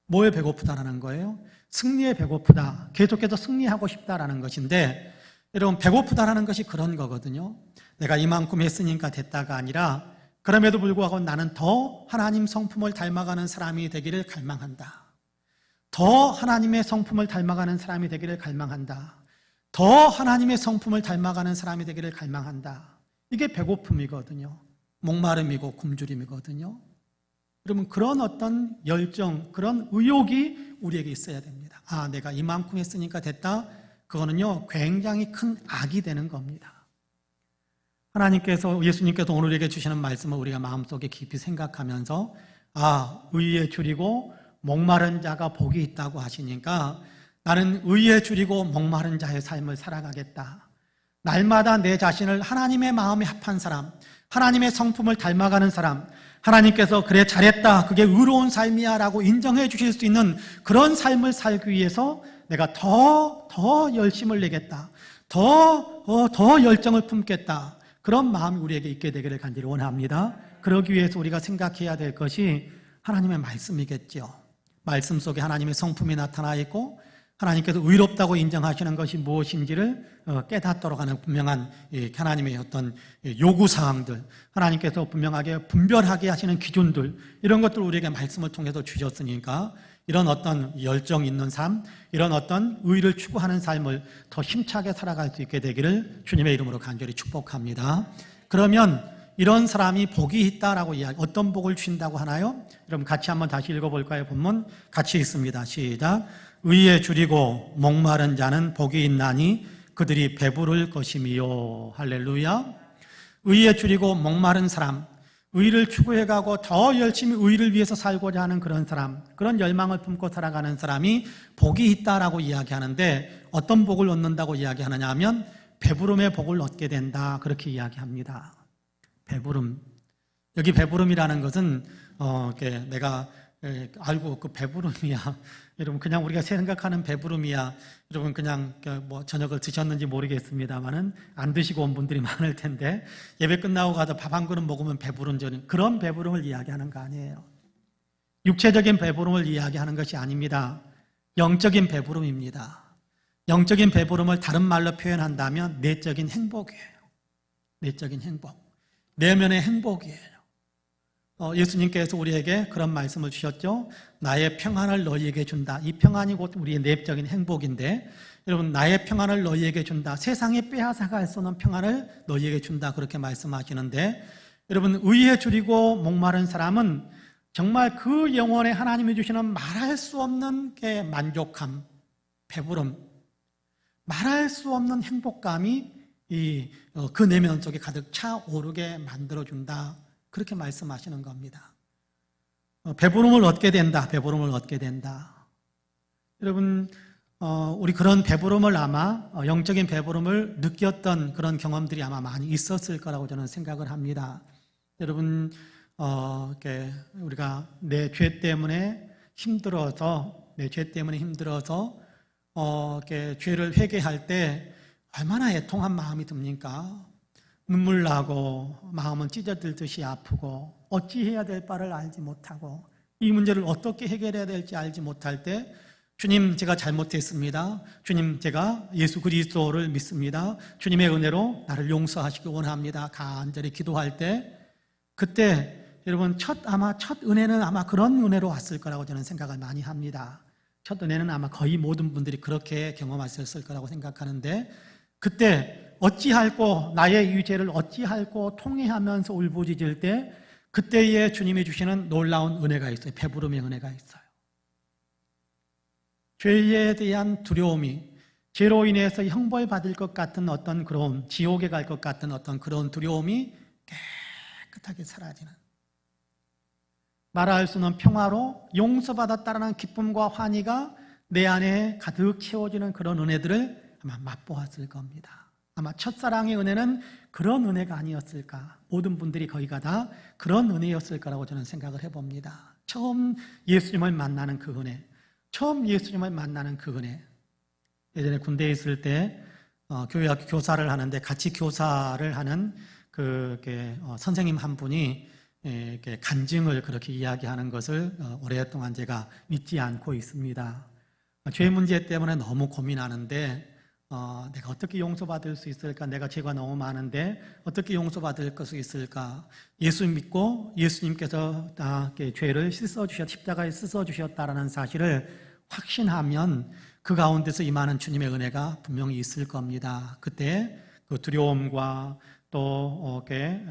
뭐에 배고프다라는 거예요? 승리에 배고프다. 계속해서 승리하고 싶다라는 것인데 여러분 배고프다라는 것이 그런 거거든요. 내가 이만큼 했으니까 됐다가 아니라 그럼에도 불구하고 나는 더 하나님 성품을 닮아가는 사람이 되기를 갈망한다. 더 하나님의 성품을 닮아가는 사람이 되기를 갈망한다. 더 하나님의 성품을 닮아가는 사람이 되기를 갈망한다. 이게 배고픔이거든요. 목마름이고 굶주림이거든요. 여러분 그런 어떤 열정, 그런 의욕이 우리에게 있어야 됩니다. 내가 이만큼 했으니까 됐다. 그거는요 굉장히 큰 악이 되는 겁니다. 하나님께서 예수님께서 오늘 우리에게 주시는 말씀을 우리가 마음속에 깊이 생각하면서 의에 줄이고 목마른 자가 복이 있다고 하시니까 나는 의에 줄이고 목마른 자의 삶을 살아가겠다. 날마다 내 자신을 하나님의 마음에 합한 사람, 하나님의 성품을 닮아가는 사람, 하나님께서 그래 잘했다, 그게 의로운 삶이야 라고 인정해 주실 수 있는 그런 삶을 살기 위해서 내가 더 열심을 내겠다, 더 열정을 품겠다, 그런 마음이 우리에게 있게 되기를 간절히 원합니다. 그러기 위해서 우리가 생각해야 될 것이 하나님의 말씀이겠죠. 말씀 속에 하나님의 성품이 나타나 있고 하나님께서 의롭다고 인정하시는 것이 무엇인지를 깨닫도록 하는 분명한 하나님의 어떤 요구사항들, 하나님께서 분명하게 분별하게 하시는 기준들, 이런 것들 우리에게 말씀을 통해서 주셨으니까 이런 어떤 열정 있는 삶, 이런 어떤 의를 추구하는 삶을 더 힘차게 살아갈 수 있게 되기를 주님의 이름으로 간절히 축복합니다. 그러면 이런 사람이 복이 있다라고 어떤 복을 주신다고 하나요? 여러분 같이 한번 다시 읽어볼까요? 본문 같이 읽습니다. 시작. 의에 줄이고 목마른 자는 복이 있나니 그들이 배부를 것임이요. 할렐루야. 의에 줄이고 목마른 사람, 의를 추구해가고 더 열심히 의를 위해서 살고자 하는 그런 사람, 그런 열망을 품고 살아가는 사람이 복이 있다라고 이야기하는데 어떤 복을 얻는다고 이야기하느냐 하면 배부름의 복을 얻게 된다, 그렇게 이야기합니다. 배부름. 여기 배부름이라는 것은 내가 알고 그 배부름이야 여러분 그냥 우리가 생각하는 배부름이야. 여러분 그냥 뭐 저녁을 드셨는지 모르겠습니다만은 안 드시고 온 분들이 많을 텐데 예배 끝나고 가서 밥 한 그릇 먹으면 배부른 그런 배부름을 이야기하는 거 아니에요. 육체적인 배부름을 이야기하는 것이 아닙니다. 영적인 배부름입니다. 영적인 배부름을 다른 말로 표현한다면 내적인 행복이에요. 내적인 행복, 내면의 행복이에요. 예수님께서 우리에게 그런 말씀을 주셨죠. 나의 평안을 너희에게 준다. 이 평안이 곧 우리의 내적인 행복인데, 여러분 나의 평안을 너희에게 준다. 세상에 빼앗아갈 수 없는 평안을 너희에게 준다. 그렇게 말씀하시는데, 여러분 의에 줄이고 목마른 사람은 정말 그 영혼에 하나님이 주시는 말할 수 없는 게 만족함, 배부름, 말할 수 없는 행복감이 그 내면 속에 가득 차오르게 만들어준다. 그렇게 말씀하시는 겁니다. 배부름을 얻게 된다. 배부름을 얻게 된다. 여러분 우리 그런 배부름을 아마 영적인 배부름을 느꼈던 그런 경험들이 아마 많이 있었을 거라고 저는 생각을 합니다. 여러분 이렇게 우리가 내 죄 때문에 힘들어서 이렇게 죄를 회개할 때 얼마나 애통한 마음이 듭니까? 눈물 나고 마음은 찢어들듯이 아프고 어찌해야 될 바를 알지 못하고 이 문제를 어떻게 해결해야 될지 알지 못할 때 주님 제가 잘못했습니다. 주님 제가 예수 그리스도를 믿습니다. 주님의 은혜로 나를 용서하시기 원합니다. 간절히 기도할 때 그때 여러분 첫 은혜는 아마 그런 은혜로 왔을 거라고 저는 생각을 많이 합니다. 첫 은혜는 아마 거의 모든 분들이 그렇게 경험하셨을 거라고 생각하는데 그때 어찌할꼬 나의 이 죄를 어찌할꼬 통회하면서 울부짖을 때 그때에 주님이 주시는 놀라운 은혜가 있어요. 배부름의 은혜가 있어요. 죄에 대한 두려움이 죄로 인해서 형벌받을 것 같은 어떤 그런 지옥에 갈 것 같은 어떤 그런 두려움이 깨끗하게 사라지는 말할 수 없는 평화로 용서받았다라는 기쁨과 환희가 내 안에 가득 채워지는 그런 은혜들을 아마 맛보았을 겁니다. 아마 첫사랑의 은혜는 그런 은혜가 아니었을까. 모든 분들이 거의가 다 그런 은혜였을 거라고 저는 생각을 해봅니다. 처음 예수님을 만나는 그 은혜, 예전에 군대에 있을 때 교회학교 교사를 하는데 같이 교사를 하는 선생님 한 분이 이렇게 간증을 그렇게 이야기하는 것을 오랫동안 제가 믿지 않고 있습니다. 죄 문제 때문에 너무 고민하는데 내가 어떻게 용서받을 수 있을까? 내가 죄가 너무 많은데 어떻게 용서받을 수 있을까? 예수 믿고 예수님께서 다 죄를 십자가에 씻어주셨다라는 사실을 확신하면 그 가운데서 임하는 주님의 은혜가 분명히 있을 겁니다. 그때 그 두려움과 또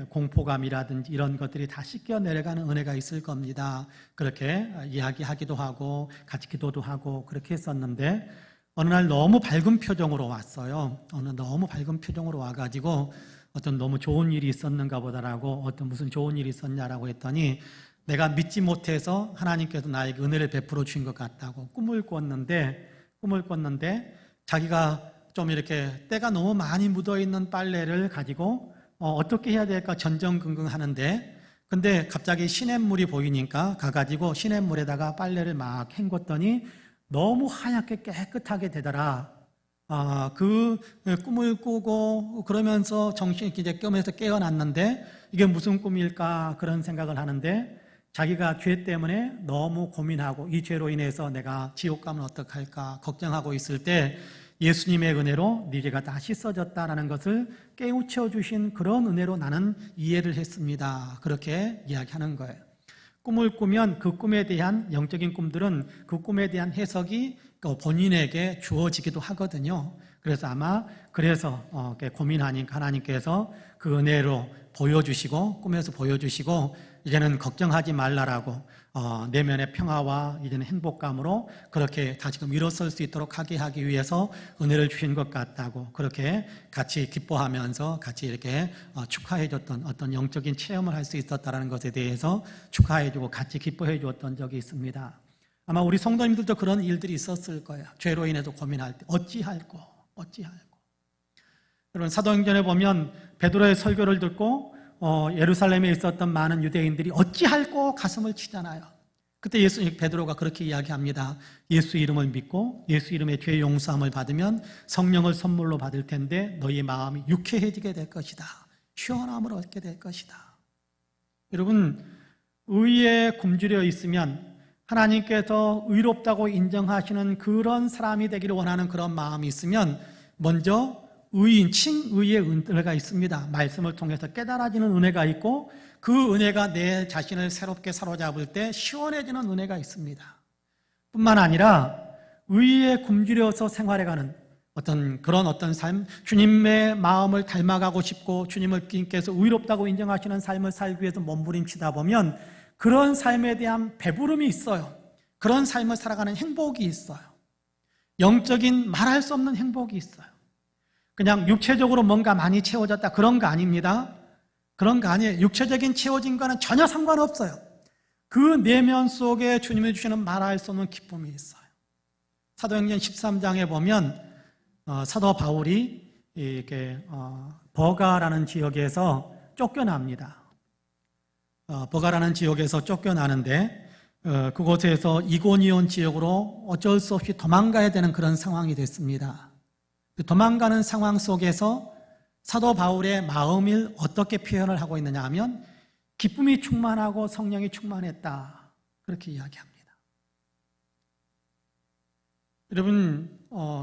공포감이라든지 이런 것들이 다 씻겨 내려가는 은혜가 있을 겁니다. 그렇게 이야기하기도 하고 같이 기도도 하고 그렇게 했었는데 어느 날 너무 밝은 표정으로 왔어요. 너무 밝은 표정으로 와가지고 어떤 너무 좋은 일이 있었는가 보다라고 어떤 무슨 좋은 일이 있었냐라고 했더니 내가 믿지 못해서 하나님께서 나에게 은혜를 베풀어 주신 것 같다고 꿈을 꿨는데 자기가 좀 이렇게 때가 너무 많이 묻어있는 빨래를 가지고 어떻게 해야 될까 전전긍긍 하는데 근데 갑자기 시냇물이 보이니까 가가지고 시냇물에다가 빨래를 막 헹궜더니 너무 하얗게 깨끗하게 되더라. 그 꿈을 꾸고 그러면서 정신이 이제 깨면서 깨어났는데 이게 무슨 꿈일까 그런 생각을 하는데 자기가 죄 때문에 너무 고민하고 이 죄로 인해서 내가 지옥 가면 어떡할까 걱정하고 있을 때 예수님의 은혜로 네 죄가 다 씻어졌다라는 것을 깨우쳐 주신 그런 은혜로 나는 이해를 했습니다. 그렇게 이야기하는 거예요. 꿈을 꾸면 그 꿈에 대한 영적인 꿈들은 그 꿈에 대한 해석이 본인에게 주어지기도 하거든요. 그래서 아마 고민하니까 하나님께서 그 은혜로 보여주시고 꿈에서 보여주시고 이제는 걱정하지 말라라고 내면의 평화와 이제는 행복감으로 그렇게 다시금 일어설 수 있도록 하게 하기 위해서 은혜를 주신 것 같다고 그렇게 같이 기뻐하면서 같이 이렇게 축하해줬던 어떤 영적인 체험을 할 수 있었다는 것에 대해서 축하해주고 같이 기뻐해 주었던 적이 있습니다. 아마 우리 성도님들도 그런 일들이 있었을 거예요. 죄로 인해서 고민할 때 어찌할꼬. 여러분 사도행전에 보면 베드로의 설교를 듣고 예루살렘에 있었던 많은 유대인들이 어찌할꼬 가슴을 치잖아요. 그때 베드로가 그렇게 이야기합니다. 예수 이름을 믿고 예수 이름의 죄 용서함을 받으면 성령을 선물로 받을 텐데 너희 마음이 유쾌해지게 될 것이다. 시원함을 얻게 될 것이다. 여러분, 의에 굶주려 있으면 하나님께서 의롭다고 인정하시는 그런 사람이 되기를 원하는 그런 마음이 있으면 먼저 의인, 칭의의 은혜가 있습니다. 말씀을 통해서 깨달아지는 은혜가 있고 그 은혜가 내 자신을 새롭게 사로잡을 때 시원해지는 은혜가 있습니다. 뿐만 아니라 의에 굶주려서 생활해가는 어떤 삶, 주님의 마음을 닮아가고 싶고 주님께서 의롭다고 인정하시는 삶을 살기 위해서 몸부림치다 보면 그런 삶에 대한 배부름이 있어요. 그런 삶을 살아가는 행복이 있어요. 영적인 말할 수 없는 행복이 있어요. 그냥 육체적으로 뭔가 많이 채워졌다 그런 거 아닙니다. 그런 거 아니에요. 육체적인 채워짐과는 전혀 상관없어요. 그 내면 속에 주님이 주시는 말할 수 없는 기쁨이 있어요. 사도행전 13장에 보면 사도 바울이 이렇게 버가라는 지역에서 쫓겨납니다. 버가라는 지역에서 쫓겨나는데 그곳에서 이고니온 지역으로 어쩔 수 없이 도망가야 되는 그런 상황이 됐습니다. 도망가는 상황 속에서 사도 바울의 마음을 어떻게 표현을 하고 있느냐 하면 기쁨이 충만하고 성령이 충만했다 그렇게 이야기합니다. 여러분,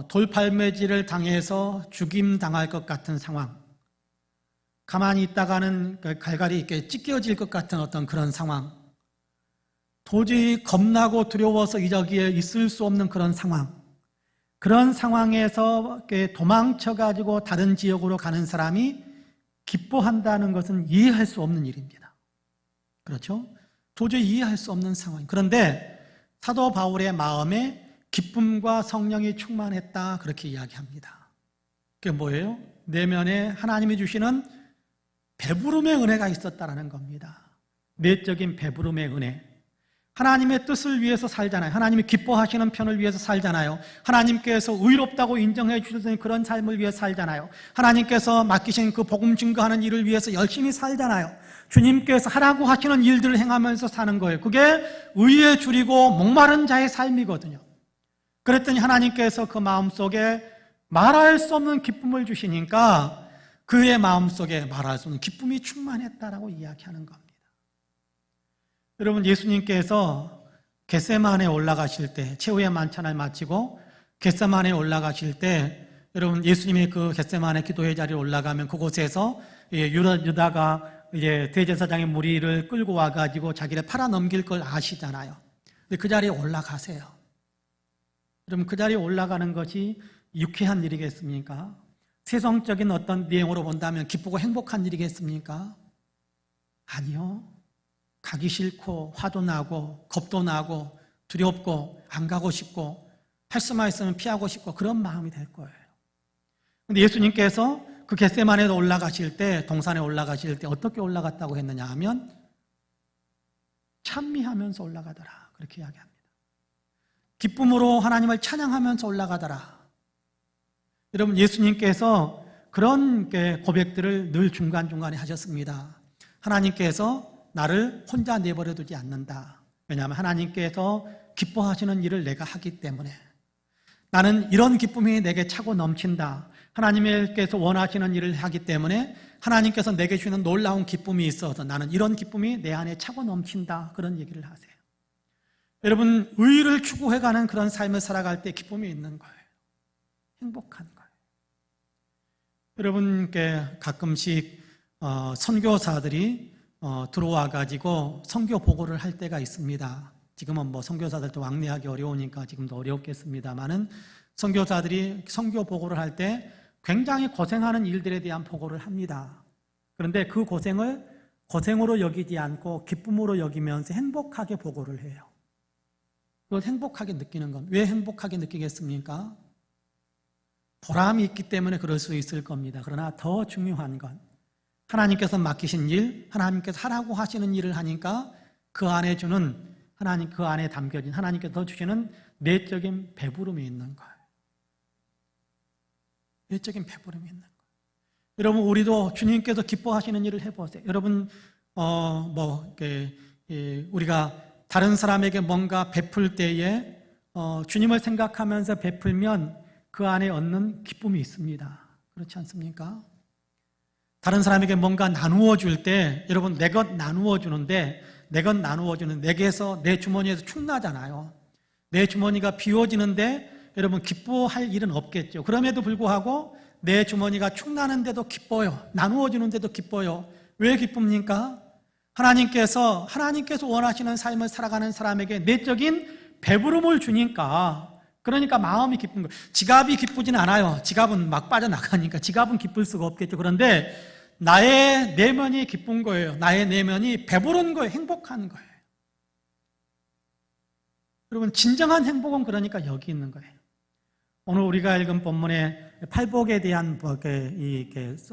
돌팔매질을 당해서 죽임당할 것 같은 상황, 가만히 있다가는 갈갈이 이렇게 찢겨질 것 같은 어떤 그런 상황, 도저히 겁나고 두려워서 이 자리에 있을 수 없는 그런 상황, 그런 상황에서 도망쳐가지고 다른 지역으로 가는 사람이 기뻐한다는 것은 이해할 수 없는 일입니다. 그렇죠? 도저히 이해할 수 없는 상황. 그런데 사도 바울의 마음에 기쁨과 성령이 충만했다 그렇게 이야기합니다. 그게 뭐예요? 내면에 하나님이 주시는 배부름의 은혜가 있었다라는 겁니다. 내적인 배부름의 은혜. 하나님의 뜻을 위해서 살잖아요. 하나님이 기뻐하시는 편을 위해서 살잖아요. 하나님께서 의롭다고 인정해 주시는 그런 삶을 위해서 살잖아요. 하나님께서 맡기신 그 복음 증거하는 일을 위해서 열심히 살잖아요. 주님께서 하라고 하시는 일들을 행하면서 사는 거예요. 그게 의에 줄이고 목마른 자의 삶이거든요. 그랬더니 하나님께서 그 마음속에 말할 수 없는 기쁨을 주시니까 그의 마음속에 말할 수 없는 기쁨이 충만했다라고 이야기하는 겁니다. 여러분, 예수님께서 겟세마네에 올라가실 때, 최후의 만찬을 마치고 겟세마네에 올라가실 때, 여러분, 예수님이 그 겟세마네 기도의 자리에 올라가면 그곳에서 유다가 이제 대제사장의 무리를 끌고 와가지고 자기를 팔아 넘길 걸 아시잖아요. 근데 그 자리에 올라가세요. 여러분, 그 자리에 올라가는 것이 유쾌한 일이겠습니까? 세상적인 어떤 내용으로 본다면 기쁘고 행복한 일이겠습니까? 아니요. 가기 싫고 화도 나고 겁도 나고 두렵고 안 가고 싶고 할 수만 있으면 피하고 싶고 그런 마음이 될 거예요. 그런데 예수님께서 그 겟세마네에 올라가실 때, 동산에 올라가실 때 어떻게 올라갔다고 했느냐 하면 찬미하면서 올라가더라 그렇게 이야기합니다. 기쁨으로 하나님을 찬양하면서 올라가더라. 여러분, 예수님께서 그런 고백들을 늘 중간중간에 하셨습니다. 하나님께서 나를 혼자 내버려 두지 않는다. 왜냐하면 하나님께서 기뻐하시는 일을 내가 하기 때문에, 나는 이런 기쁨이 내게 차고 넘친다. 하나님께서 원하시는 일을 하기 때문에 하나님께서 내게 주는 놀라운 기쁨이 있어서 나는 이런 기쁨이 내 안에 차고 넘친다. 그런 얘기를 하세요. 여러분, 의를 추구해가는 그런 삶을 살아갈 때 기쁨이 있는 거예요. 행복한 거예요. 여러분께 가끔씩 선교사들이 들어와 가지고 선교 보고를 할 때가 있습니다. 지금은 뭐 선교사들도 왕래하기 어려우니까 지금도 어렵겠습니다만은 선교사들이 선교 보고를 할 때 굉장히 고생하는 일들에 대한 보고를 합니다. 그런데 그 고생을 고생으로 여기지 않고 기쁨으로 여기면서 행복하게 보고를 해요. 그걸 행복하게 느끼는 겁니다. 왜 행복하게 느끼겠습니까? 보람이 있기 때문에 그럴 수 있을 겁니다. 그러나 더 중요한 건 하나님께서 맡기신 일, 하나님께서 하라고 하시는 일을 하니까 그 안에 주는 하나님, 그 안에 담겨진 하나님께서 주시는 내적인 배부름이 있는 거예요. 내적인 배부름이 있는 거예요. 여러분, 우리도 주님께서 기뻐하시는 일을 해보세요. 여러분, 우리가 다른 사람에게 뭔가 베풀 때에 주님을 생각하면서 베풀면 그 안에 얻는 기쁨이 있습니다. 그렇지 않습니까? 다른 사람에게 뭔가 나누어 줄 때 여러분 내 것 나누어 주는데 내게서 내 주머니에서 충나잖아요. 내 주머니가 비워지는데 여러분 기뻐할 일은 없겠죠. 그럼에도 불구하고 내 주머니가 충나는데도 기뻐요. 나누어 주는데도 기뻐요. 왜 기쁩니까? 하나님께서 원하시는 삶을 살아가는 사람에게 내적인 배부름을 주니까, 그러니까 마음이 기쁜 거예요. 지갑이 기쁘진 않아요. 지갑은 막 빠져나가니까 지갑은 기쁠 수가 없겠죠. 그런데 나의 내면이 기쁜 거예요. 나의 내면이 배부른 거예요. 행복한 거예요. 여러분 진정한 행복은 그러니까 여기 있는 거예요. 오늘 우리가 읽은 본문의 팔복에 대한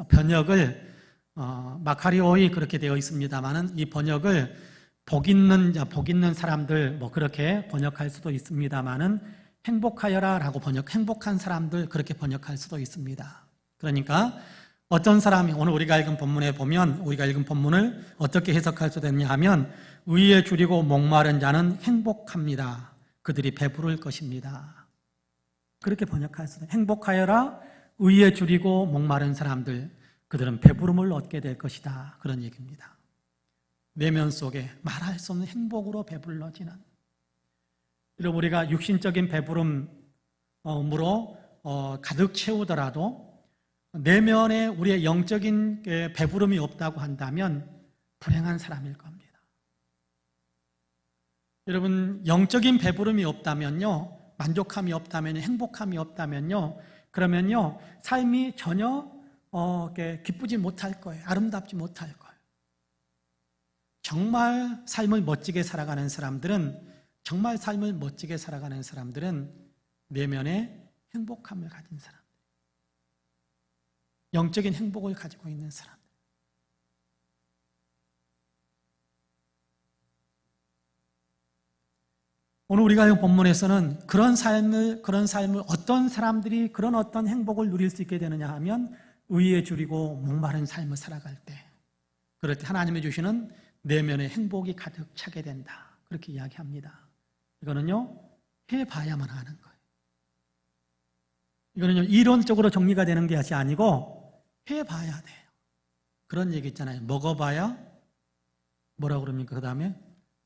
번역을 마카리오이 그렇게 되어 있습니다만은 이 번역을 복 있는 사람들 뭐 그렇게 번역할 수도 있습니다만은 행복하여라라고 행복한 사람들 그렇게 번역할 수도 있습니다. 그러니까 어떤 사람이 오늘 우리가 읽은 본문에 보면 우리가 읽은 본문을 어떻게 해석할 수 있느냐 하면 의에 줄이고 목마른 자는 행복합니다. 그들이 배부를 것입니다. 그렇게 번역할 수 있어요. 행복하여라. 의에 줄이고 목마른 사람들 그들은 배부름을 얻게 될 것이다. 그런 얘기입니다. 내면 속에 말할 수 없는 행복으로 배불러지는, 여러분 우리가 육신적인 배부름으로 가득 채우더라도 내면에 우리의 영적인 배부름이 없다고 한다면 불행한 사람일 겁니다. 여러분 영적인 배부름이 없다면요, 만족함이 없다면요, 행복함이 없다면요, 그러면요 삶이 전혀 기쁘지 못할 거예요. 아름답지 못할 거예요. 정말 삶을 멋지게 살아가는 사람들은 내면에 행복함을 가진 사람, 영적인 행복을 가지고 있는 사람. 오늘 우리가 이 본문에서는 그런 삶을 어떤 사람들이 어떤 행복을 누릴 수 있게 되느냐 하면 의에 줄이고 목마른 삶을 살아갈 때, 그럴 때 하나님이 주시는 내면의 행복이 가득 차게 된다. 그렇게 이야기합니다. 이거는요 해봐야만 하는 거예요. 이거는요 이론적으로 정리가 되는 것이 아니고 해봐야 돼요. 그런 얘기 있잖아요. 먹어봐야 뭐라고 그럽니까? 그 다음에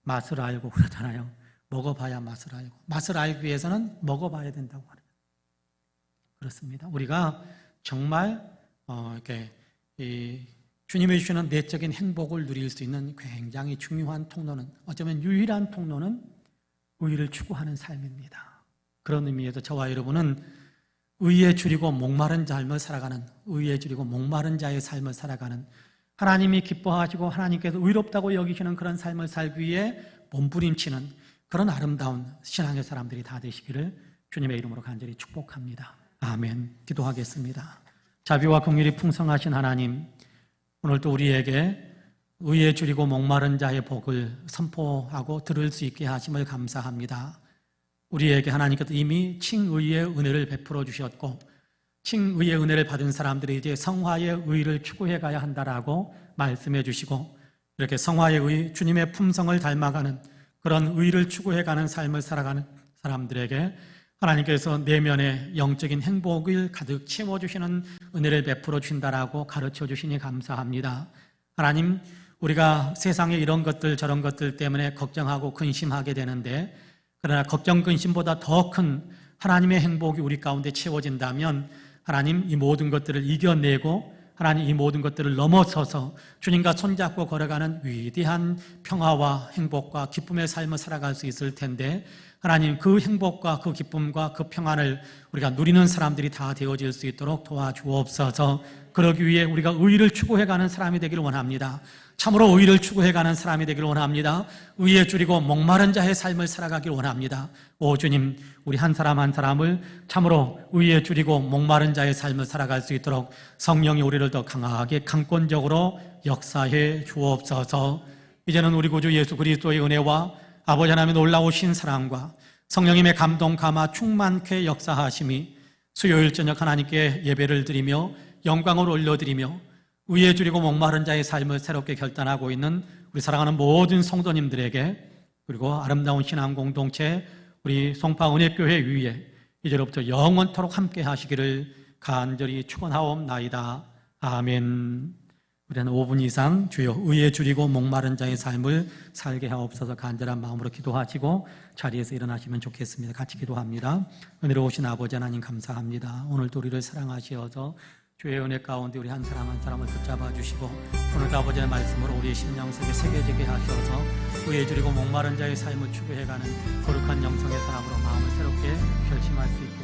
맛을 알고 그러잖아요. 먹어봐야 맛을 알고, 맛을 알기 위해서는 먹어봐야 된다고 하는 거예요. 그렇습니다. 우리가 정말 주님이 주시는 내적인 행복을 누릴 수 있는 굉장히 중요한 통로는, 어쩌면 유일한 통로는 의를 추구하는 삶입니다. 그런 의미에서 저와 여러분은 의에 줄이고 목마른 삶을 살아가는, 의에 줄이고 목마른 자의 삶을 살아가는, 하나님이 기뻐하시고 하나님께서 의롭다고 여기시는 그런 삶을 살기 위해 몸부림치는 그런 아름다운 신앙의 사람들이 다 되시기를 주님의 이름으로 간절히 축복합니다. 아멘. 기도하겠습니다. 자비와 긍휼이 풍성하신 하나님, 오늘도 우리에게 의에 줄이고 목마른 자의 복을 선포하고 들을 수 있게 하심을 감사합니다. 우리에게 하나님께서 이미 칭의의 은혜를 베풀어 주셨고, 칭의의 은혜를 받은 사람들이 이제 성화의 의를 추구해 가야 한다라고 말씀해 주시고, 이렇게 성화의 의, 주님의 품성을 닮아가는 그런 의를 추구해 가는 삶을 살아가는 사람들에게 하나님께서 내면의 영적인 행복을 가득 채워주시는 은혜를 베풀어 주신다라고 가르쳐 주시니 감사합니다. 하나님, 우리가 세상에 이런 것들 저런 것들 때문에 걱정하고 근심하게 되는데, 그러나 걱정 근심보다 더 큰 하나님의 행복이 우리 가운데 채워진다면 하나님 이 모든 것들을 이겨내고 하나님 이 모든 것들을 넘어서서 주님과 손잡고 걸어가는 위대한 평화와 행복과 기쁨의 삶을 살아갈 수 있을 텐데, 하나님 그 행복과 그 기쁨과 그 평안을 우리가 누리는 사람들이 다 되어질 수 있도록 도와주옵소서. 그러기 위해 우리가 의를 추구해가는 사람이 되기를 원합니다. 참으로 의를 추구해가는 사람이 되기를 원합니다. 의에 줄이고 목마른 자의 삶을 살아가길 원합니다. 오 주님, 우리 한 사람 한 사람을 참으로 의에 줄이고 목마른 자의 삶을 살아갈 수 있도록 성령이 우리를 더 강하게 강권적으로 역사해 주옵소서. 이제는 우리 구주 예수 그리스도의 은혜와 아버지 하나님의 놀라우신 사랑과 성령님의 감동 감화 충만케 역사하심이 수요일 저녁 하나님께 예배를 드리며 영광을 올려드리며 의에 줄이고 목마른 자의 삶을 새롭게 결단하고 있는 우리 사랑하는 모든 성도님들에게 그리고 아름다운 신앙 공동체 우리 송파은혜교회 위에 이제로부터 영원토록 함께 하시기를 간절히 축원하옵나이다. 아멘. 우리는 5분 이상 주여 의에 줄이고 목마른 자의 삶을 살게 하옵소서 간절한 마음으로 기도하시고 자리에서 일어나시면 좋겠습니다. 같이 기도합니다. 은혜로우신 아버지 하나님 감사합니다. 오늘도 우리를 사랑하시어서 주의 은혜 가운데 우리 한 사람 한 사람을 붙잡아 주시고 오늘도 아버지의 말씀으로 우리의 심령 속에 새겨지게 하셔서 의에 줄이고 목마른 자의 삶을 추구해가는 거룩한 영성의 사람으로 마음을 새롭게 결심할 수 있게